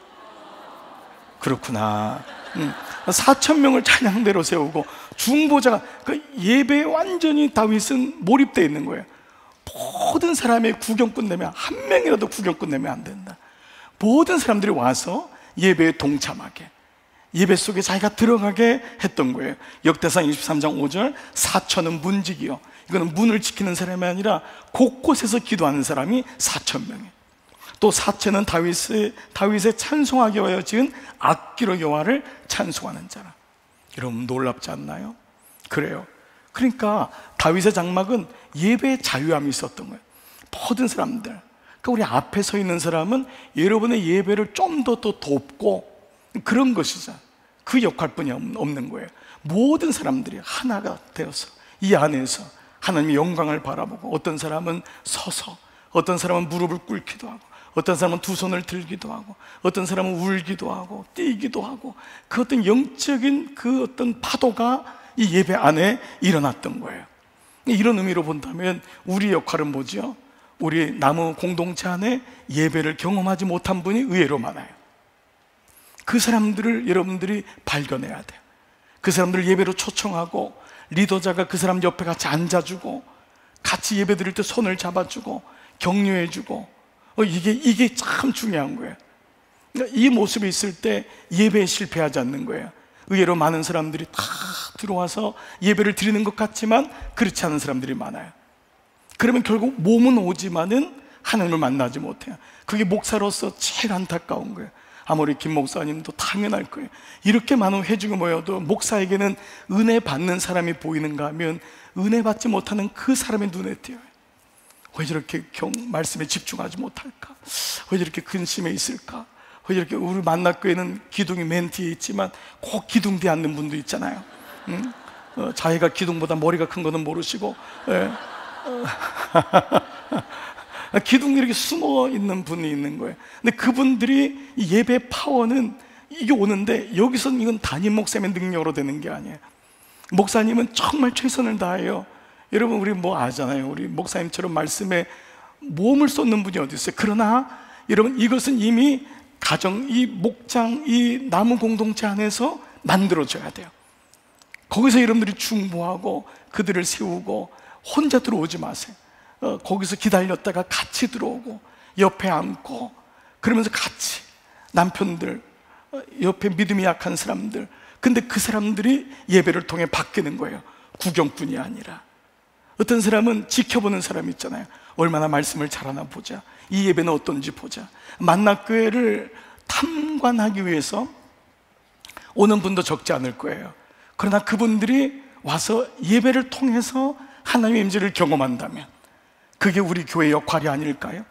그렇구나. 4,000명을 찬양대로 세우고 중보자가, 그 예배에 완전히 다윗은 몰입되어 있는 거예요. 모든 사람의 구경꾼 내면, 한 명이라도 구경꾼 내면 안 된다. 모든 사람들이 와서 예배에 동참하게, 예배 속에 자기가 들어가게 했던 거예요. 역대상 23장 5절 4천은 문지기요. 이거는 문을 지키는 사람이 아니라 곳곳에서 기도하는 사람이 4,000명이에요. 또 사체는 다윗의 찬송하기 위하여 지은 악기로 여호와를 찬송하는 자라. 여러분 놀랍지 않나요? 그래요. 그러니까 다윗의 장막은 예배의 자유함이 있었던 거예요. 모든 사람들, 그러니까 우리 앞에 서 있는 사람은 여러분의 예배를 좀 더 돕고 그런 것이죠. 그 역할뿐이 없는 거예요. 모든 사람들이 하나가 되어서 이 안에서 하나님의 영광을 바라보고, 어떤 사람은 서서, 어떤 사람은 무릎을 꿇기도 하고, 어떤 사람은 두 손을 들기도 하고, 어떤 사람은 울기도 하고 뛰기도 하고, 그 어떤 영적인 그 어떤 파도가 이 예배 안에 일어났던 거예요. 이런 의미로 본다면 우리 역할은 뭐죠? 우리 나무 공동체 안에 예배를 경험하지 못한 분이 의외로 많아요. 그 사람들을 여러분들이 발견해야 돼요. 그 사람들을 예배로 초청하고, 리더자가 그 사람 옆에 같이 앉아주고, 같이 예배 드릴 때 손을 잡아주고 격려해주고, 이게 참 중요한 거예요. 이 모습이 있을 때 예배에 실패하지 않는 거예요. 의외로 많은 사람들이 다 들어와서 예배를 드리는 것 같지만 그렇지 않은 사람들이 많아요. 그러면 결국 몸은 오지만은 하나님을 만나지 못해요. 그게 목사로서 제일 안타까운 거예요. 아무리 김 목사님도 당연할 거예요. 이렇게 많은 회중이 모여도 목사에게는 은혜 받는 사람이 보이는가 하면 은혜 받지 못하는 그 사람의 눈에 띄어요. 왜 저렇게 말씀에 집중하지 못할까? 왜 저렇게 근심에 있을까? 왜 저렇게 우리 만나교회는 기둥이 맨 뒤에 있지만 꼭 기둥 뒤에 앉는 분도 있잖아요. 자기가 기둥보다 머리가 큰 거는 모르시고, 기둥이 이렇게 숨어 있는 분이 있는 거예요. 근데 그분들이 이 예배 파워는 이게 오는데, 여기서는 이건 담임 목사님의 능력으로 되는 게 아니에요. 목사님은 정말 최선을 다해요. 여러분 우리 뭐 아잖아요. 우리 목사님처럼 말씀에 몸을 쏟는 분이 어디 있어요. 그러나 여러분 이것은 이미 가정, 이 목장, 이 나무 공동체 안에서 만들어져야 돼요. 거기서 여러분들이 중보하고 그들을 세우고, 혼자 들어오지 마세요. 거기서 기다렸다가 같이 들어오고 옆에 앉고, 그러면서 같이 남편들, 옆에 믿음이 약한 사람들, 근데 그 사람들이 예배를 통해 바뀌는 거예요. 구경뿐이 아니라. 어떤 사람은 지켜보는 사람이 있잖아요. 얼마나 말씀을 잘하나 보자, 이 예배는 어떤지 보자. 만나교회를 탐관하기 위해서 오는 분도 적지 않을 거예요. 그러나 그분들이 와서 예배를 통해서 하나님의 임재를 경험한다면 그게 우리 교회의 역할이 아닐까요?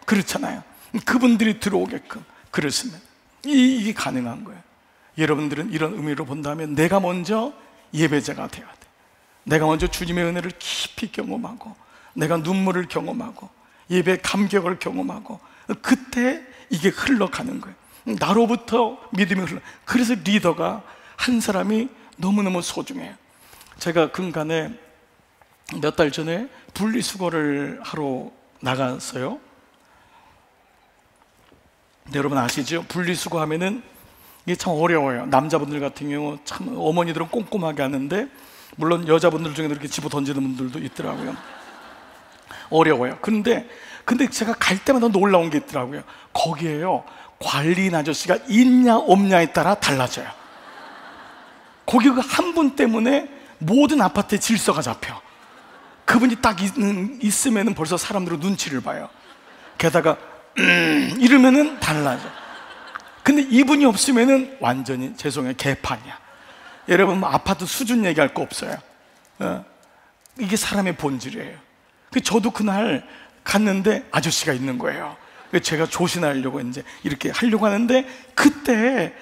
그렇잖아요. 그분들이 들어오게끔, 그랬으면 이게 가능한 거예요. 여러분들은 이런 의미로 본다면 내가 먼저 예배자가 되어야 돼. 내가 먼저 주님의 은혜를 깊이 경험하고, 내가 눈물을 경험하고, 예배의 감격을 경험하고, 그때 이게 흘러가는 거예요. 나로부터 믿음이 흘러. 그래서 리더가 한 사람이 너무너무 소중해요. 제가 근간에 몇 달 전에 분리수거를 하러 나갔어요. 여러분 아시죠? 분리수거 하면은 이게 참 어려워요. 남자분들 같은 경우 참 어머니들은 꼼꼼하게 하는데, 물론 여자분들 중에도 이렇게 집어 던지는 분들도 있더라고요. 어려워요. 근데 제가 갈 때마다 놀라운 게 있더라고요. 거기에요, 관리인 아저씨가 있냐 없냐에 따라 달라져요. 거기 그 한 분 때문에 모든 아파트의 질서가 잡혀. 그분이 딱 있으면은 벌써 사람들은 눈치를 봐요. 게다가 이러면은 달라져. 근데 이분이 없으면은 완전히 죄송해요, 개판이야. 여러분 뭐 아파트 수준 얘기할 거 없어요. 이게 사람의 본질이에요. 저도 그날 갔는데 아저씨가 있는 거예요. 제가 조신하려고 이제 이렇게 하려고 하는데, 그때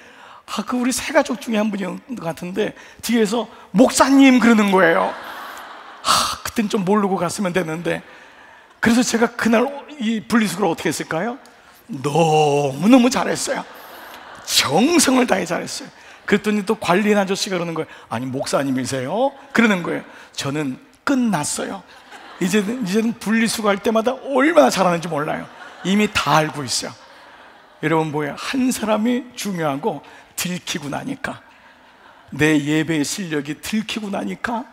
그 우리 세 가족 중에 한 분이 같은데 뒤에서 목사님 그러는 거예요. 그땐 좀 모르고 갔으면 되는데. 그래서 제가 그날 이 분리수거를 어떻게 했을까요? 너무너무 잘했어요. 정성을 다해 잘했어요. 그랬더니 또 관리인 아저씨가 그러는 거예요. 아니 목사님이세요? 그러는 거예요. 저는 끝났어요. 이제는 분리수거할 때마다 얼마나 잘하는지 몰라요. 이미 다 알고 있어요. 여러분 뭐예요? 한 사람이 중요하고, 들키고 나니까, 내 예배의 실력이 들키고 나니까,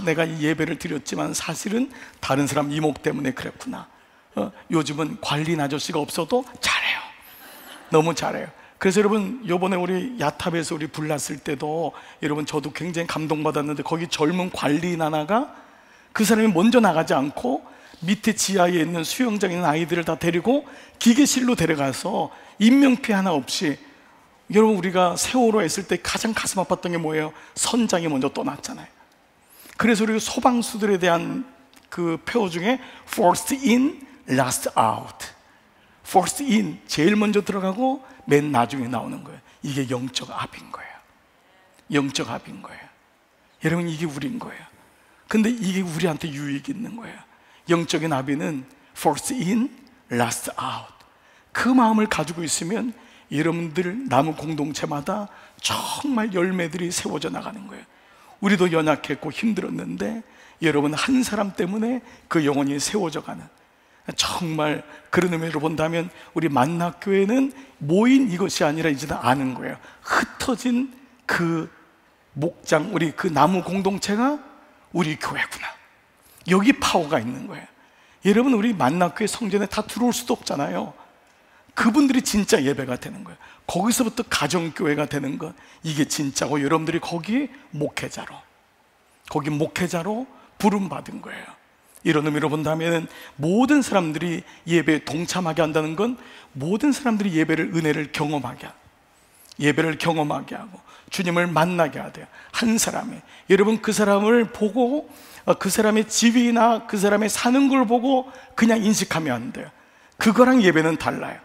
내가 이 예배를 드렸지만 사실은 다른 사람 이목 때문에 그랬구나. 요즘은 관리인 아저씨가 없어도 잘해요. 너무 잘해요. 그래서 여러분 요번에 우리 야탑에서 우리 불났을 때도 여러분 저도 굉장히 감동받았는데, 거기 젊은 관리인 하나가 그 사람이 먼저 나가지 않고 밑에 지하에 있는 수영장에 있는 아이들을 다 데리고 기계실로 데려가서 인명피해 하나 없이, 여러분 우리가 세월호 했을 때 가장 가슴 아팠던 게 뭐예요? 선장이 먼저 떠났잖아요. 그래서 우리가 소방수들에 대한 그 표어 중에 first in, last out. first in, 제일 먼저 들어가고 맨 나중에 나오는 거예요. 이게 영적 압인 거예요. 영적 압인 거예요. 여러분, 이게 우리인 거예요. 근데 이게 우리한테 유익이 있는 거예요. 영적인 압이는 first in, last out. 그 마음을 가지고 있으면 여러분들 나무 공동체마다 정말 열매들이 세워져 나가는 거예요. 우리도 연약했고 힘들었는데 여러분 한 사람 때문에 그 영혼이 세워져 가는, 정말 그런 의미로 본다면 우리 만나교회는 모인 이것이 아니라 이제는 아는 거예요. 흩어진 그 목장, 우리 그 나무 공동체가 우리 교회구나. 여기 파워가 있는 거예요. 여러분, 우리 만나교회 성전에 다 들어올 수도 없잖아요. 그분들이 진짜 예배가 되는 거예요. 거기서부터 가정교회가 되는 것, 이게 진짜고, 여러분들이 거기 목회자로 부름받은 거예요. 이런 의미로 본다면 모든 사람들이 예배에 동참하게 한다는 건 모든 사람들이 은혜를 경험하게 하고 주님을 만나게 하대요. 한 사람이, 여러분 그 사람을 보고 그 사람의 지위나 그 사람의 사는 걸 보고 그냥 인식하면 안 돼요. 그거랑 예배는 달라요.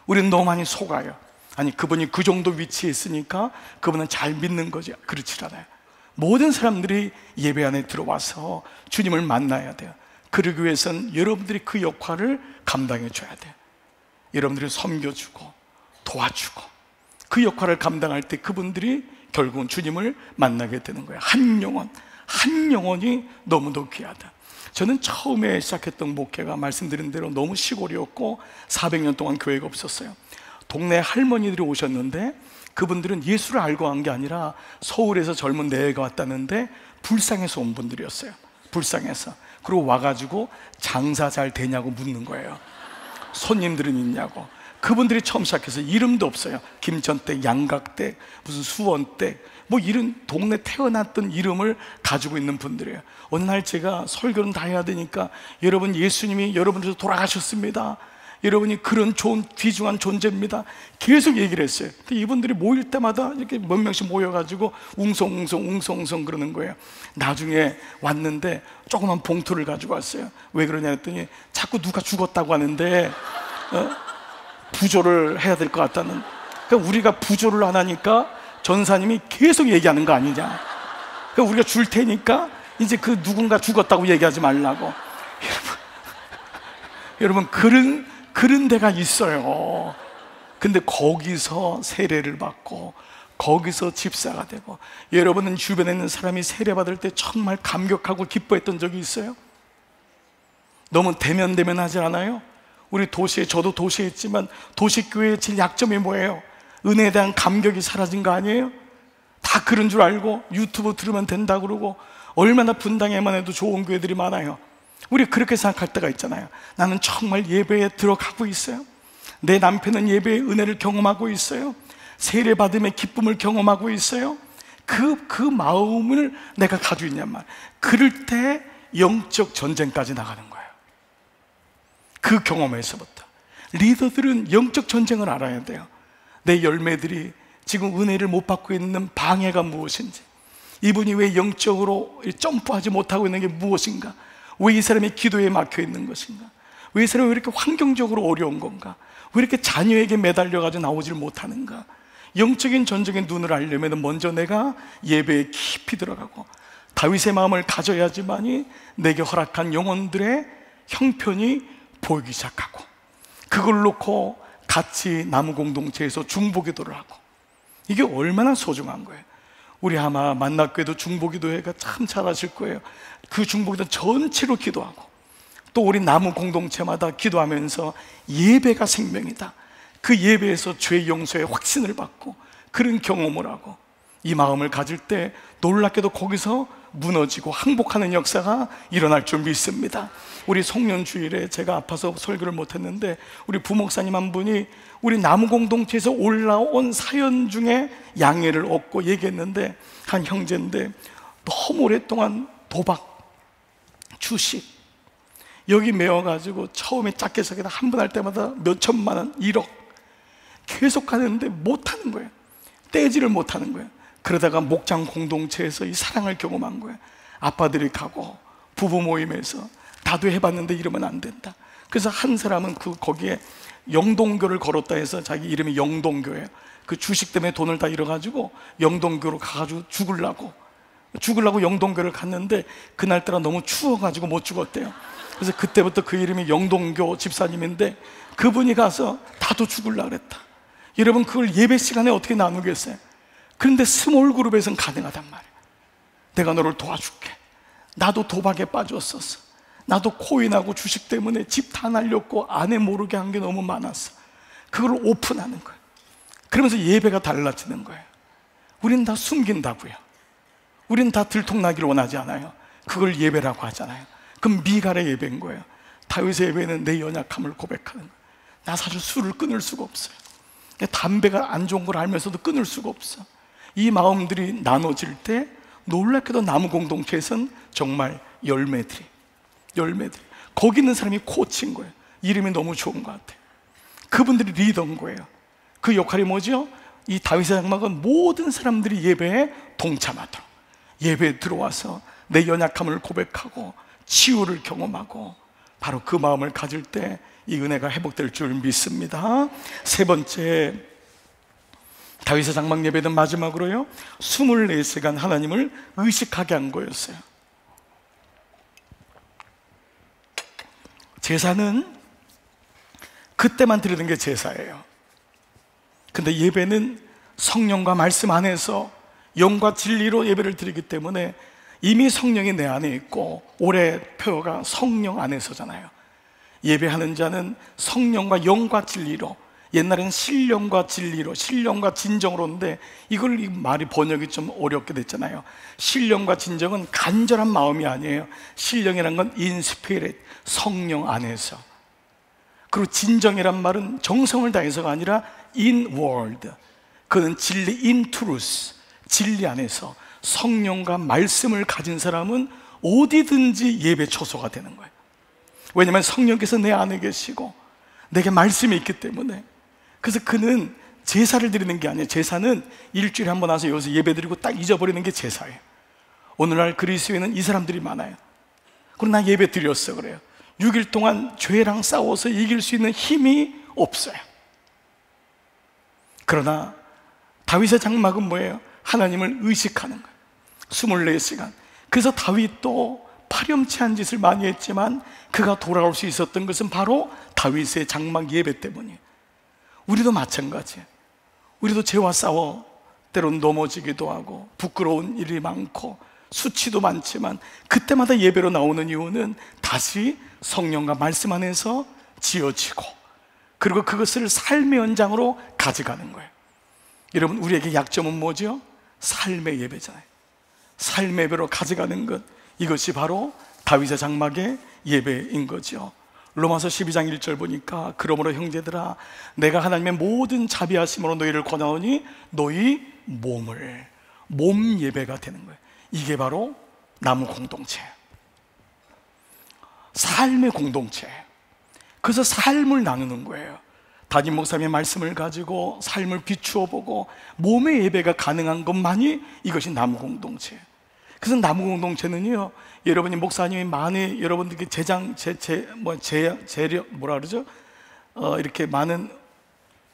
우리는 너무 많이 속아요. 아니, 그분이 그 정도 위치에 있으니까 그분은 잘 믿는 거지. 그렇지 않아요. 모든 사람들이 예배 안에 들어와서 주님을 만나야 돼요. 그러기 위해서는 여러분들이 그 역할을 감당해 줘야 돼요. 여러분들이 섬겨주고 도와주고 그 역할을 감당할 때 그분들이 결국은 주님을 만나게 되는 거예요. 한 영혼이 너무도 귀하다. 저는 처음에 시작했던 목회가 말씀드린 대로 너무 시골이었고 400년 동안 교회가 없었어요. 동네 할머니들이 오셨는데 그분들은 예수를 알고 간 게 아니라 서울에서 젊은 내외가 왔다는데 불쌍해서 온 분들이었어요. 불쌍해서. 그리고 와가지고 장사 잘 되냐고 묻는 거예요. 손님들은 있냐고. 그분들이 처음 시작해서 이름도 없어요. 김천댁, 양각댁, 무슨 수원댁, 뭐 이런 동네 태어났던 이름을 가지고 있는 분들이에요. 어느 날 제가 설교는 다 해야 되니까, 여러분 예수님이 여러분들에서 돌아가셨습니다. 여러분이 그런 좋은 귀중한 존재입니다. 계속 얘기를 했어요. 근데 이분들이 모일 때마다 이렇게 몇 명씩 모여가지고 웅성웅성 그러는 거예요. 나중에 왔는데 조그만 봉투를 가지고 왔어요. 왜 그러냐 했더니 자꾸 누가 죽었다고 하는데 부조를 해야 될 것 같다는. 그러니까 우리가 부조를 안 하니까 전사님이 계속 얘기하는 거 아니냐. 그러니까 우리가 줄 테니까 이제 그 누군가 죽었다고 얘기하지 말라고. 여러분 그런 데가 있어요. 근데 거기서 세례를 받고 거기서 집사가 되고, 여러분은 주변에 있는 사람이 세례 받을 때 정말 감격하고 기뻐했던 적이 있어요? 너무 대면하지 않아요? 우리 도시에, 저도 도시에 있지만 도시교회의 제일 약점이 뭐예요? 은혜에 대한 감격이 사라진 거 아니에요? 다 그런 줄 알고 유튜브 들으면 된다 그러고 얼마나 분당에만 해도 좋은 교회들이 많아요. 우리 그렇게 생각할 때가 있잖아요. 나는 정말 예배에 들어가고 있어요. 내 남편은 예배의 은혜를 경험하고 있어요. 세례 받음의 기쁨을 경험하고 있어요. 그 마음을 내가 가지고 있냔 말이에요. 그럴 때 영적 전쟁까지 나가는 거예요. 그 경험에서부터 리더들은 영적 전쟁을 알아야 돼요. 내 열매들이 지금 은혜를 못 받고 있는 방해가 무엇인지, 이분이 왜 영적으로 점프하지 못하고 있는 게 무엇인가, 왜 이 사람이 기도에 막혀 있는 것인가, 왜 이 사람이 왜 이렇게 환경적으로 어려운 건가, 왜 이렇게 자녀에게 매달려가지고 나오질 못하는가. 영적인 전쟁의 눈을 알려면 먼저 내가 예배에 깊이 들어가고 다윗의 마음을 가져야지만이 내게 허락한 영혼들의 형편이 보이기 시작하고, 그걸 놓고 같이 나무 공동체에서 중보기도를 하고, 이게 얼마나 소중한 거예요. 우리 아마 만나교회도 중보기도회가 참 잘 아실 거예요. 그 중보기도 전체로 기도하고, 또 우리 나무 공동체마다 기도하면서 예배가 생명이다, 그 예배에서 죄 용서의 확신을 받고 그런 경험을 하고, 이 마음을 가질 때 놀랍게도 거기서 무너지고 항복하는 역사가 일어날 줄 믿습니다. 우리 송년주일에 제가 아파서 설교를 못했는데 우리 부목사님 한 분이 우리 나무 공동체에서 올라온 사연 중에 양해를 얻고 얘기했는데, 한 형제인데 너무 오랫동안 도박, 주식, 여기 메워가지고 처음에 작게 시작해서 한 번 할 때마다 몇 천만 원, 1억 계속 가는데 못하는 거예요. 떼지를 못하는 거예요. 그러다가 목장 공동체에서 이 사랑을 경험한 거예요. 아빠들이 가고 부부 모임에서 나도 해봤는데 이러면 안 된다. 그래서 한 사람은 거기에 영동교를 걸었다 해서 자기 이름이 영동교예요. 그 주식 때문에 돈을 다 잃어가지고 영동교로 가가지고 죽으려고 영동교를 갔는데 그날따라 너무 추워가지고 못 죽었대요. 그래서 그때부터 그 이름이 영동교 집사님인데, 그분이 가서 나도 죽으려고 그랬다. 여러분, 그걸 예배 시간에 어떻게 나누겠어요? 그런데 스몰 그룹에서는 가능하단 말이에요. 내가 너를 도와줄게. 나도 도박에 빠졌었어. 나도 코인하고 주식 때문에 집 다 날렸고 아내 모르게 한 게 너무 많았어. 그걸 오픈하는 거예요. 그러면서 예배가 달라지는 거예요. 우린 다 숨긴다고요. 우린 다 들통나기를 원하지 않아요. 그걸 예배라고 하잖아요. 그럼 미갈의 예배인 거예요. 다윗의 예배는 내 연약함을 고백하는 거예요. 나 사실 술을 끊을 수가 없어요. 담배가 안 좋은 걸 알면서도 끊을 수가 없어. 이 마음들이 나눠질 때 놀랍게도 나무 공동체에서는 정말 열매들이 거기 있는 사람이 코치인 거예요. 이름이 너무 좋은 것 같아요. 그분들이 리더인 거예요. 그 역할이 뭐죠? 이 다윗의 장막은 모든 사람들이 예배에 동참하도록, 예배에 들어와서 내 연약함을 고백하고 치유를 경험하고, 바로 그 마음을 가질 때 이 은혜가 회복될 줄 믿습니다. 세 번째, 다윗의 장막 예배는 마지막으로요, 24시간 하나님을 의식하게 한 거였어요. 제사는 그때만 드리는 게 제사예요. 근데 예배는 성령과 말씀 안에서 영과 진리로 예배를 드리기 때문에 이미 성령이 내 안에 있고, 올해 표어가 성령 안에서잖아요. 예배하는 자는 성령과 영과 진리로, 옛날에는 신령과 진리로, 신령과 진정으로인데 이걸 이 말이 번역이 좀 어렵게 됐잖아요. 신령과 진정은 간절한 마음이 아니에요. 신령이란 건 in spirit, 성령 안에서. 그리고 진정이란 말은 정성을 다해서가 아니라 in word, 그는 진리, in truth, 진리 안에서 성령과 말씀을 가진 사람은 어디든지 예배 초소가 되는 거예요. 왜냐하면 성령께서 내 안에 계시고 내게 말씀이 있기 때문에. 그래서 그는 제사를 드리는 게 아니에요. 제사는 일주일에 한 번 와서 여기서 예배 드리고 딱 잊어버리는 게 제사예요. 오늘날 그리스도에는 이 사람들이 많아요. 그러나 예배 드렸어 그래요. 6일 동안 죄랑 싸워서 이길 수 있는 힘이 없어요. 그러나 다윗의 장막은 뭐예요? 하나님을 의식하는 거예요. 24시간. 그래서 다윗도 파렴치한 짓을 많이 했지만 그가 돌아올 수 있었던 것은 바로 다윗의 장막 예배 때문이에요. 우리도 마찬가지예요. 우리도 죄와 싸워 때론 넘어지기도 하고 부끄러운 일이 많고 수치도 많지만 그때마다 예배로 나오는 이유는 다시 성령과 말씀 안에서 지어지고, 그리고 그것을 삶의 연장으로 가져가는 거예요. 여러분, 우리에게 약점은 뭐죠? 삶의 예배잖아요. 삶의 예배로 가져가는 것, 이것이 바로 다윗의 장막의 예배인 거죠. 로마서 12장 1절 보니까, 그러므로 형제들아 내가 하나님의 모든 자비하심으로 너희를 권하오니 너희 몸을, 몸 예배가 되는 거예요. 이게 바로 나무 공동체, 삶의 공동체. 그래서 삶을 나누는 거예요. 담임 목사님의 말씀을 가지고 삶을 비추어 보고 몸의 예배가 가능한 것만이 이것이 나무 공동체예요. 그래서 나무 공동체는요, 여러분이 목사님이 많이 여러분들께 이렇게 많은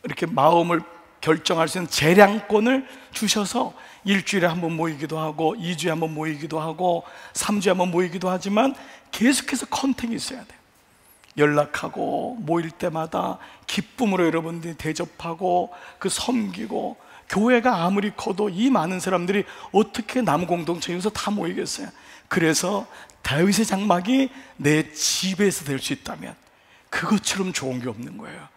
이렇게 마음을 결정할 수 있는 재량권을 주셔서 일주일에 한 번 모이기도 하고 2주에 한 번 모이기도 하고 3주에 한 번 모이기도 하지만 계속해서 컨택이 있어야 돼요. 연락하고 모일 때마다 기쁨으로 여러분들이 대접하고 그 섬기고, 교회가 아무리 커도 이 많은 사람들이 어떻게 나무 공동체에서 다 모이겠어요? 그래서 다윗의 장막이 내 집에서 될 수 있다면 그것처럼 좋은 게 없는 거예요.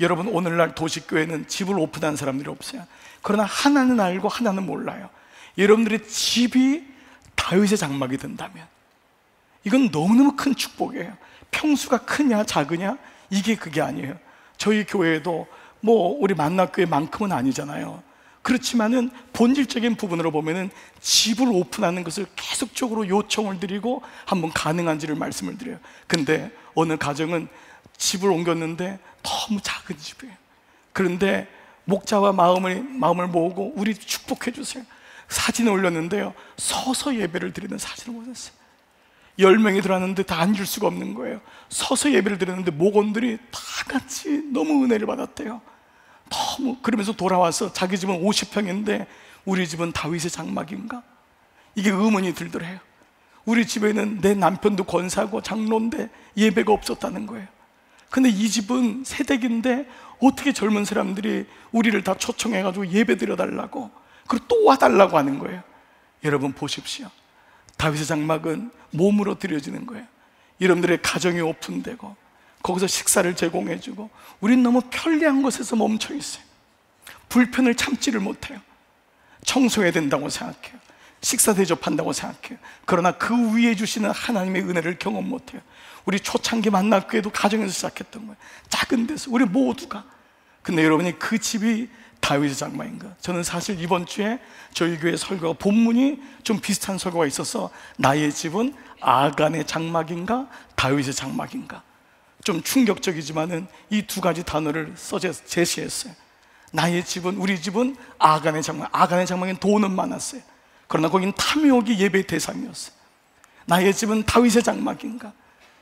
여러분, 오늘날 도시교회는 집을 오픈한 사람들이 없어요. 그러나 하나는 알고 하나는 몰라요. 여러분들의 집이 다윗의 장막이 된다면 이건 너무너무 큰 축복이에요. 평수가 크냐 작으냐 그게 아니에요. 저희 교회도 뭐 우리 만나교회만큼은 아니잖아요. 그렇지만은 본질적인 부분으로 보면은 집을 오픈하는 것을 계속적으로 요청을 드리고 한번 가능한지를 말씀을 드려요. 근데 어느 가정은 집을 옮겼는데 너무 작은 집이에요. 그런데 목자와 마음을 모으고 우리 축복해 주세요. 사진을 올렸는데요, 서서 예배를 드리는 사진을 올렸어요. 10명이 들어왔는데 다 앉을 수가 없는 거예요. 서서 예배를 드렸는데 목원들이 다 같이 너무 은혜를 받았대요. 너무. 그러면서 돌아와서 자기 집은 50평인데 우리 집은 다윗의 장막인가? 이게 의문이 들더래요. 우리 집에는 내 남편도 권사고 장로인데 예배가 없었다는 거예요. 근데 이 집은 새댁인데 어떻게 젊은 사람들이 우리를 다 초청해가지고 예배 드려달라고, 그리고 또 와달라고 하는 거예요. 여러분 보십시오. 다윗의 장막은 몸으로 드려지는 거예요. 여러분들의 가정이 오픈되고 거기서 식사를 제공해주고, 우린 너무 편리한 곳에서 멈춰 있어요. 불편을 참지를 못해요. 청소해야 된다고 생각해요. 식사 대접한다고 생각해요. 그러나 그 위에 주시는 하나님의 은혜를 경험 못해요. 우리 초창기 만났교회도 가정에서 시작했던 거예요. 작은 데서 우리 모두가. 근데 여러분이 그 집이 다윗의 장막인가? 저는 사실 이번 주에 저희 교회 설교가 본문이 좀 비슷한 설교가 있어서 나의 집은 아간의 장막인가? 다윗의 장막인가? 좀 충격적이지만은 이 두 가지 단어를 제시했어요. 나의 집은, 우리 집은 아간의 장막. 아간의 장막엔 돈은 많았어요. 그러나 거긴 탐욕이 예배의 대상이었어요. 나의 집은 다윗의 장막인가?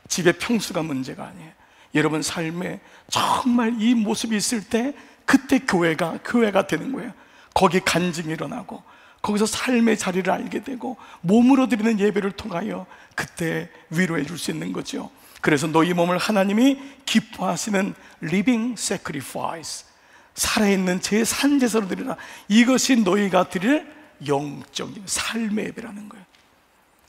집의 평수가 문제가 아니에요. 여러분 삶에 정말 이 모습이 있을 때 그때 교회가 되는 거예요. 거기 간증이 일어나고 거기서 삶의 자리를 알게 되고 몸으로 드리는 예배를 통하여 그때 위로해 줄 수 있는 거죠. 그래서 너희 몸을 하나님이 기뻐하시는 living sacrifice, 살아있는 제산제사로 드리라. 이것이 너희가 드릴 영적인 삶의 예배라는 거예요.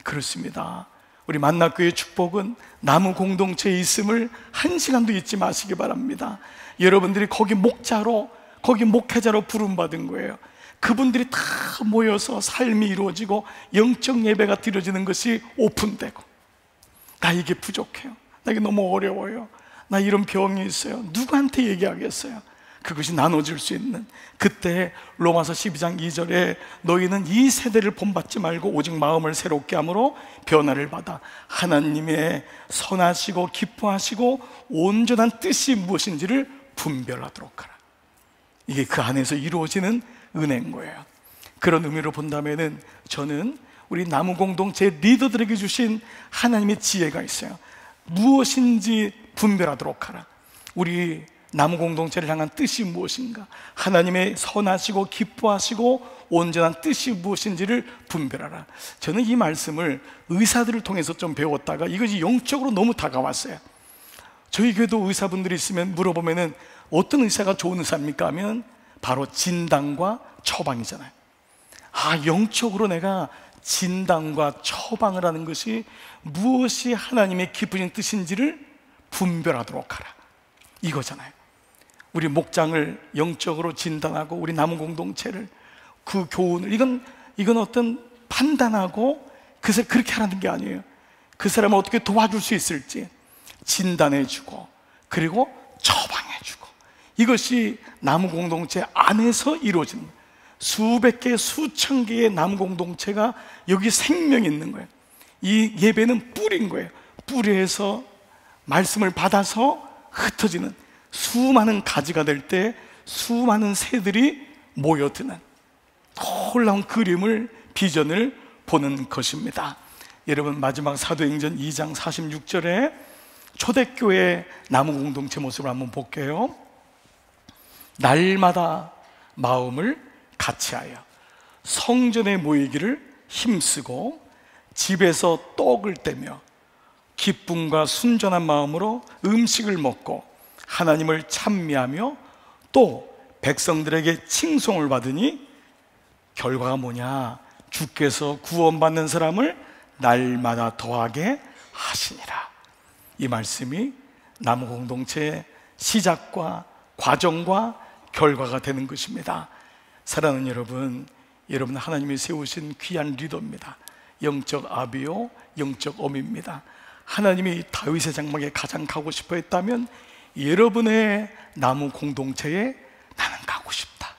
그렇습니다. 우리 만나교회의 축복은 나무 공동체에 있음을 한 시간도 잊지 마시기 바랍니다. 여러분들이 거기 목자로, 거기 목회자로 부름받은 거예요. 그분들이 다 모여서 삶이 이루어지고 영적 예배가 드려지는 것이 오픈되고, 나 이게 부족해요, 나 이게 너무 어려워요, 나 이런 병이 있어요, 누구한테 얘기하겠어요? 그것이 나눠질 수 있는, 그때 로마서 12장 2절에 너희는 이 세대를 본받지 말고 오직 마음을 새롭게 함으로 변화를 받아 하나님의 선하시고 기뻐하시고 온전한 뜻이 무엇인지를 분별하도록 하라. 이게 그 안에서 이루어지는 은혜인 거예요. 그런 의미로 본다면은 저는 우리 나무 공동체 리더들에게 주신 하나님의 지혜가 있어요. 무엇인지 분별하도록 하라. 우리 나무 공동체를 향한 뜻이 무엇인가? 하나님의 선하시고 기뻐하시고 온전한 뜻이 무엇인지를 분별하라. 저는 이 말씀을 의사들을 통해서 좀 배웠다가 이것이 영적으로 너무 다가왔어요. 저희 교회도 의사분들이 있으면 물어보면은 어떤 의사가 좋은 의사입니까? 하면 바로 진단과 처방이잖아요. 영적으로 내가 진단과 처방을 하는 것이 무엇이 하나님의 기쁘신 뜻인지를 분별하도록 하라, 이거잖아요. 우리 목장을 영적으로 진단하고 우리 나무 공동체를, 그 교훈을, 이건 어떤 판단하고 그렇게 하라는 게 아니에요. 그 사람을 어떻게 도와줄 수 있을지 진단해주고 그리고 처방해주고, 이것이 나무 공동체 안에서 이루어지는 거예요. 수백 개, 수천 개의 나무 공동체가 여기 생명이 있는 거예요. 이 예배는 뿌리인 거예요. 뿌리에서 말씀을 받아서 흩어지는, 수많은 가지가 될 때 수많은 새들이 모여드는 놀라운 그림을, 비전을 보는 것입니다. 여러분, 마지막 사도행전 2장 46절에 초대교회 나무 공동체 모습을 한번 볼게요. 날마다 마음을 같이하여 성전에 모이기를 힘쓰고 집에서 떡을 떼며 기쁨과 순전한 마음으로 음식을 먹고 하나님을 찬미하며 또 백성들에게 칭송을 받으니, 결과가 뭐냐? 주께서 구원받는 사람을 날마다 더하게 하시니라. 이 말씀이 나무 공동체의 시작과 과정과 결과가 되는 것입니다. 사랑하는 여러분, 여러분 하나님이 세우신 귀한 리더입니다. 영적 아비요, 영적 어미입니다. 하나님이 다윗의 장막에 가장 가고 싶어 했다면 여러분의 나무 공동체에 나는 가고 싶다.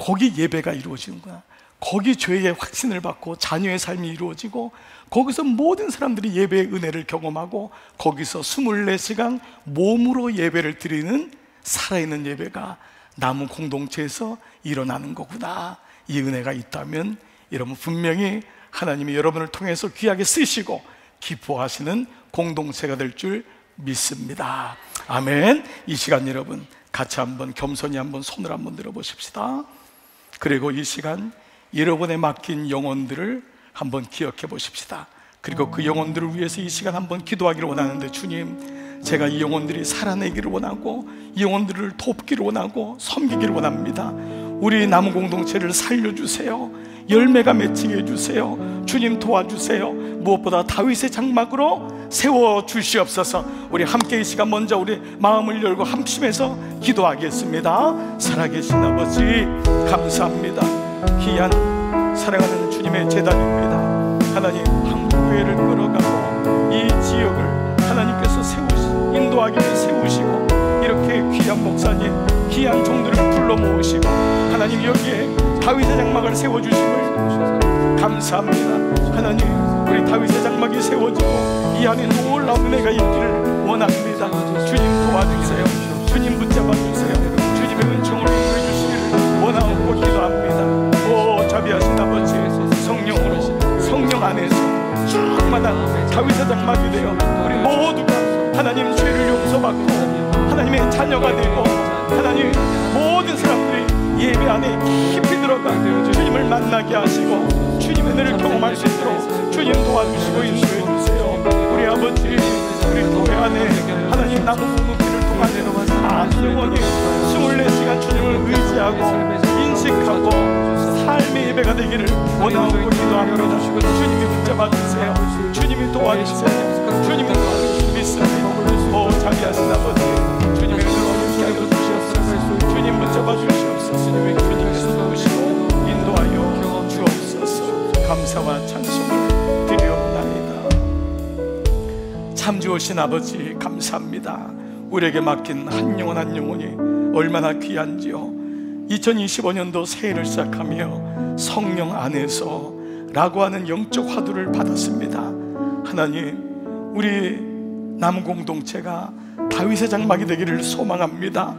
거기 예배가 이루어지는구나. 거기 죄의 확신을 받고 자녀의 삶이 이루어지고, 거기서 모든 사람들이 예배의 은혜를 경험하고, 거기서 24시간 몸으로 예배를 드리는 살아있는 예배가 나무 공동체에서 일어나는 거구나. 이 은혜가 있다면 여러분 분명히 하나님이 여러분을 통해서 귀하게 쓰시고 기뻐하시는 공동체가 될 줄 믿습니다. 아멘. 이 시간 여러분 같이 한번 겸손히 한번 손을 한번 들어보십시다. 그리고 이 시간 여러분의 맡긴 영혼들을 한번 기억해 보십시다. 그리고 그 영혼들을 위해서 이 시간 한번 기도하기를 원하는데, 주님, 제가 이 영혼들이 살아내기를 원하고 이 영혼들을 돕기를 원하고 섬기기를 원합니다. 우리 나무 공동체를 살려주세요. 열매가 맺히게 해주세요. 주님 도와주세요. 무엇보다 다윗의 장막으로 세워주시옵소서. 우리 함께 이 시간 먼저 우리 마음을 열고 합심해서 기도하겠습니다. 살아계신 아버지 감사합니다. 귀한 사랑하는 주님의 제단입니다. 하나님, 한국교회를 끌어가고 이 지역을 하나님께서 인도하기 위해 세우시고, 이렇게 귀한 목사님, 귀한 종들을 불러 모으시고 하나님 여기에 다윗의 장막을 세워주심을 감사합니다. 하나님, 우리 다윗의 장막이 세워지고 이 안에 놀라운 은혜가 있기를 원합니다. 주님 도와주세요. 주님 붙잡아 주세요. 주님의 은총을 인도해 주시기를 원하고 기도합니다. 오 자비하신 아버지, 성령으로, 성령 안에서 충만한 다윗의 장막이 되어 우리 모두가 하나님 죄를 용서받고 하나님의 자녀가 되고, 하나님 모든 사람들이 예배 안에 깊이 들어가 주님을 만나게 하시고 주님의 은혜를 경험할 수 있도록 주님 도와주시고 인도해 주세요. 우리 아버지, 우리 교회 안에 하나님 나무 공동체를 통하여 많은 영혼이 24시간 주님을 의지하고 인식하고 삶의 예배가 되기를 원하고 기도합니다. 주님이 붙잡아 주세요. 주님이 도와주세요. 주님이 도와주시고 믿습니다. 오 자비하신 아버지, 주님의 은혜를 하여 주시옵소서. 주님 붙잡아 주시옵소서. 주님께서 도우시고 인도하여 주옵소서. 감사와 찬송을 드리옵나이다. 참 좋으신 아버지 감사합니다. 우리에게 맡긴 한 영혼 한 영혼이 얼마나 귀한지요. 2025년도 새해를 시작하며 성령 안에서 라고 하는 영적 화두를 받았습니다. 하나님, 우리 나무 공동체가 다윗의 장막이 되기를 소망합니다.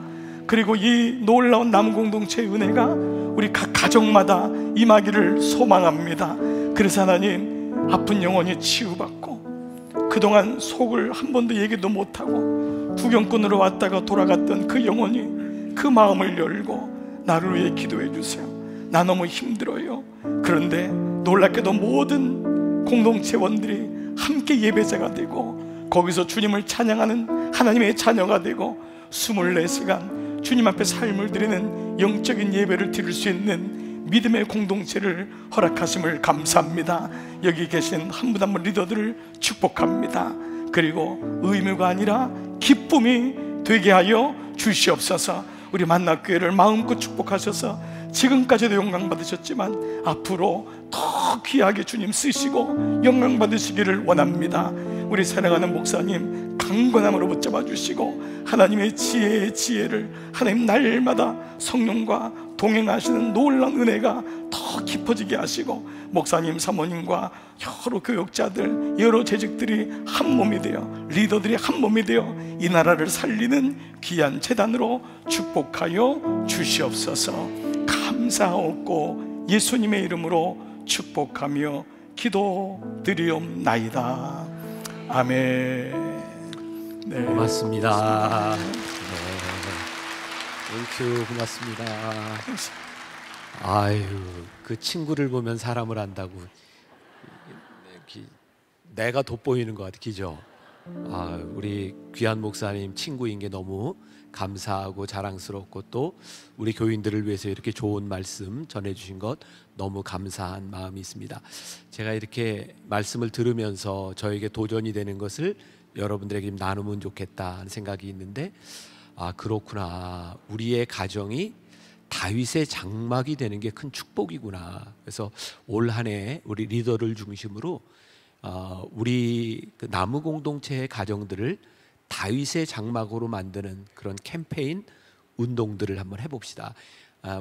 그리고 이 놀라운 나무 공동체의 은혜가 우리 각 가정마다 임하기를 소망합니다. 그래서 하나님, 아픈 영혼이 치유받고 그동안 속을 한 번도 얘기도 못하고 구경꾼으로 왔다가 돌아갔던 그 영혼이 그 마음을 열고 나를 위해 기도해 주세요. 나 너무 힘들어요. 그런데 놀랍게도 모든 공동체원들이 함께 예배자가 되고 거기서 주님을 찬양하는 하나님의 자녀가 되고 24시간 주님 앞에 삶을 드리는 영적인 예배를 드릴 수 있는 믿음의 공동체를 허락하심을 감사합니다. 여기 계신 한 분 한 분 리더들을 축복합니다. 그리고 의무가 아니라 기쁨이 되게 하여 주시옵소서. 우리 만나교회를 마음껏 축복하셔서 지금까지도 영광 받으셨지만 앞으로 더 귀하게 주님 쓰시고 영광 받으시기를 원합니다. 우리 사랑하는 목사님 강건함으로 붙잡아 주시고 하나님의 지혜를 하나님 날마다 성령과 동행하시는 놀라운 은혜가 더 깊어지게 하시고, 목사님 사모님과 여러 교역자들 여러 재직들이 한 몸이 되어 리더들이 한 몸이 되어 이 나라를 살리는 귀한 재단으로 축복하여 주시옵소서. 감사하옵고 예수님의 이름으로 축복하며 기도드리옵나이다. 아멘. 네. 고맙습니다. 땡큐, 고맙습니다. 아유, 그 친구를 보면 사람을 안다고 내가 돋보이는 것 같아, 그죠? 아, 우리 귀한 목사님 친구인 게 너무 감사하고 자랑스럽고, 또 우리 교인들을 위해서 이렇게 좋은 말씀 전해주신 것 너무 감사한 마음이 있습니다. 제가 이렇게 말씀을 들으면서 저에게 도전이 되는 것을 여러분들에게 좀 나누면 좋겠다 하는 생각이 있는데, 아, 그렇구나, 우리의 가정이 다윗의 장막이 되는 게 큰 축복이구나. 그래서 올 한 해 우리 리더를 중심으로 우리 그 나무 공동체의 가정들을 다윗의 장막으로 만드는 그런 캠페인 운동들을 한번 해봅시다.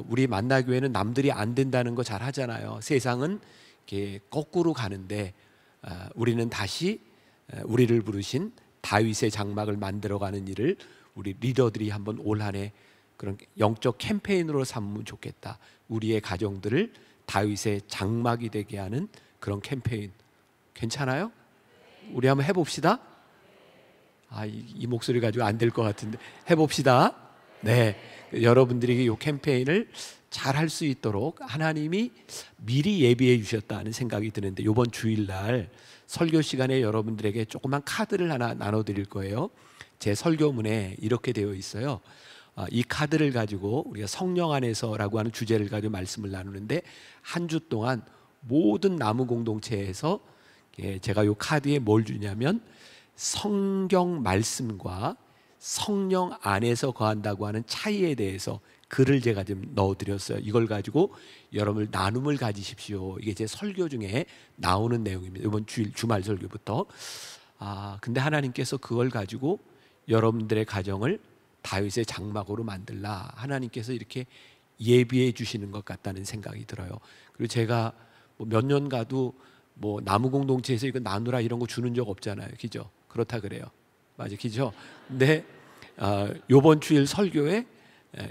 우리 만나교회는 남들이 안 된다는 거 잘 하잖아요. 세상은 이렇게 거꾸로 가는데 우리는 다시 우리를 부르신 다윗의 장막을 만들어가는 일을 우리 리더들이 한번 올 한 해 그런 영적 캠페인으로 삼으면 좋겠다. 우리의 가정들을 다윗의 장막이 되게 하는 그런 캠페인 괜찮아요? 우리 한번 해봅시다. 이 목소리 가지고 안 될 것 같은데 해봅시다. 네, 여러분들이 이 캠페인을 잘 할 수 있도록 하나님이 미리 예비해 주셨다는 생각이 드는데 이번 주일날 설교 시간에 여러분들에게 조그만 카드를 하나 나눠드릴 거예요. 제 설교문에 이렇게 되어 있어요. 이 카드를 가지고 우리가 성령 안에서라고 하는 주제를 가지고 말씀을 나누는데 한 주 동안 모든 나무 공동체에서 제가 이 카드에 뭘 주냐면 성경 말씀과 성령 안에서 거한다고 하는 차이에 대해서 글을 제가 좀 넣어드렸어요. 이걸 가지고 여러분 나눔을 가지십시오. 이게 제 설교 중에 나오는 내용입니다. 이번 주말 설교부터. 근데 하나님께서 그걸 가지고 여러분들의 가정을 다윗의 장막으로 만들라 하나님께서 이렇게 예비해 주시는 것 같다는 생각이 들어요. 그리고 제가 몇 년 가도 나무 공동체에서 이거 나누라 이런 거 주는 적 없잖아요. 그죠? 그렇다 그래요. 맞아, 그죠? 근데 이번 주일 설교에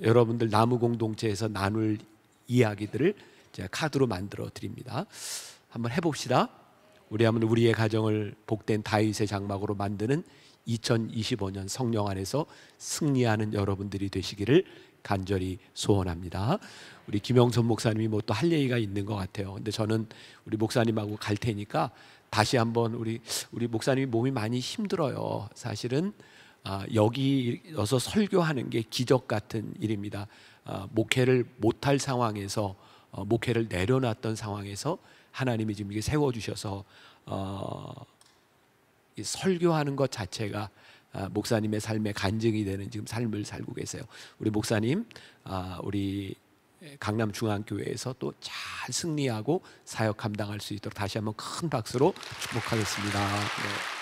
여러분들 나무 공동체에서 나눌 이야기들을 제가 카드로 만들어 드립니다. 한번 해봅시다. 우리 한번 우리의 가정을 복된 다윗의 장막으로 만드는 2025년 성령 안에서 승리하는 여러분들이 되시기를 간절히 소원합니다. 우리 김영선 목사님이 또 할 얘기가 있는 것 같아요. 근데 저는 우리 목사님하고 갈 테니까 다시 한번 우리 목사님이 몸이 많이 힘들어요. 사실은 여기 와서 설교하는 게 기적 같은 일입니다. 목회를 못할 상황에서 목회를 내려놨던 상황에서 하나님이 지금 이게 세워주셔서 이 설교하는 것 자체가 목사님의 삶의 간증이 되는 지금 삶을 살고 계세요. 우리 목사님 우리 강남중앙교회에서 또 잘 승리하고 사역 감당할 수 있도록 다시 한번 큰 박수로 축복하겠습니다. 네.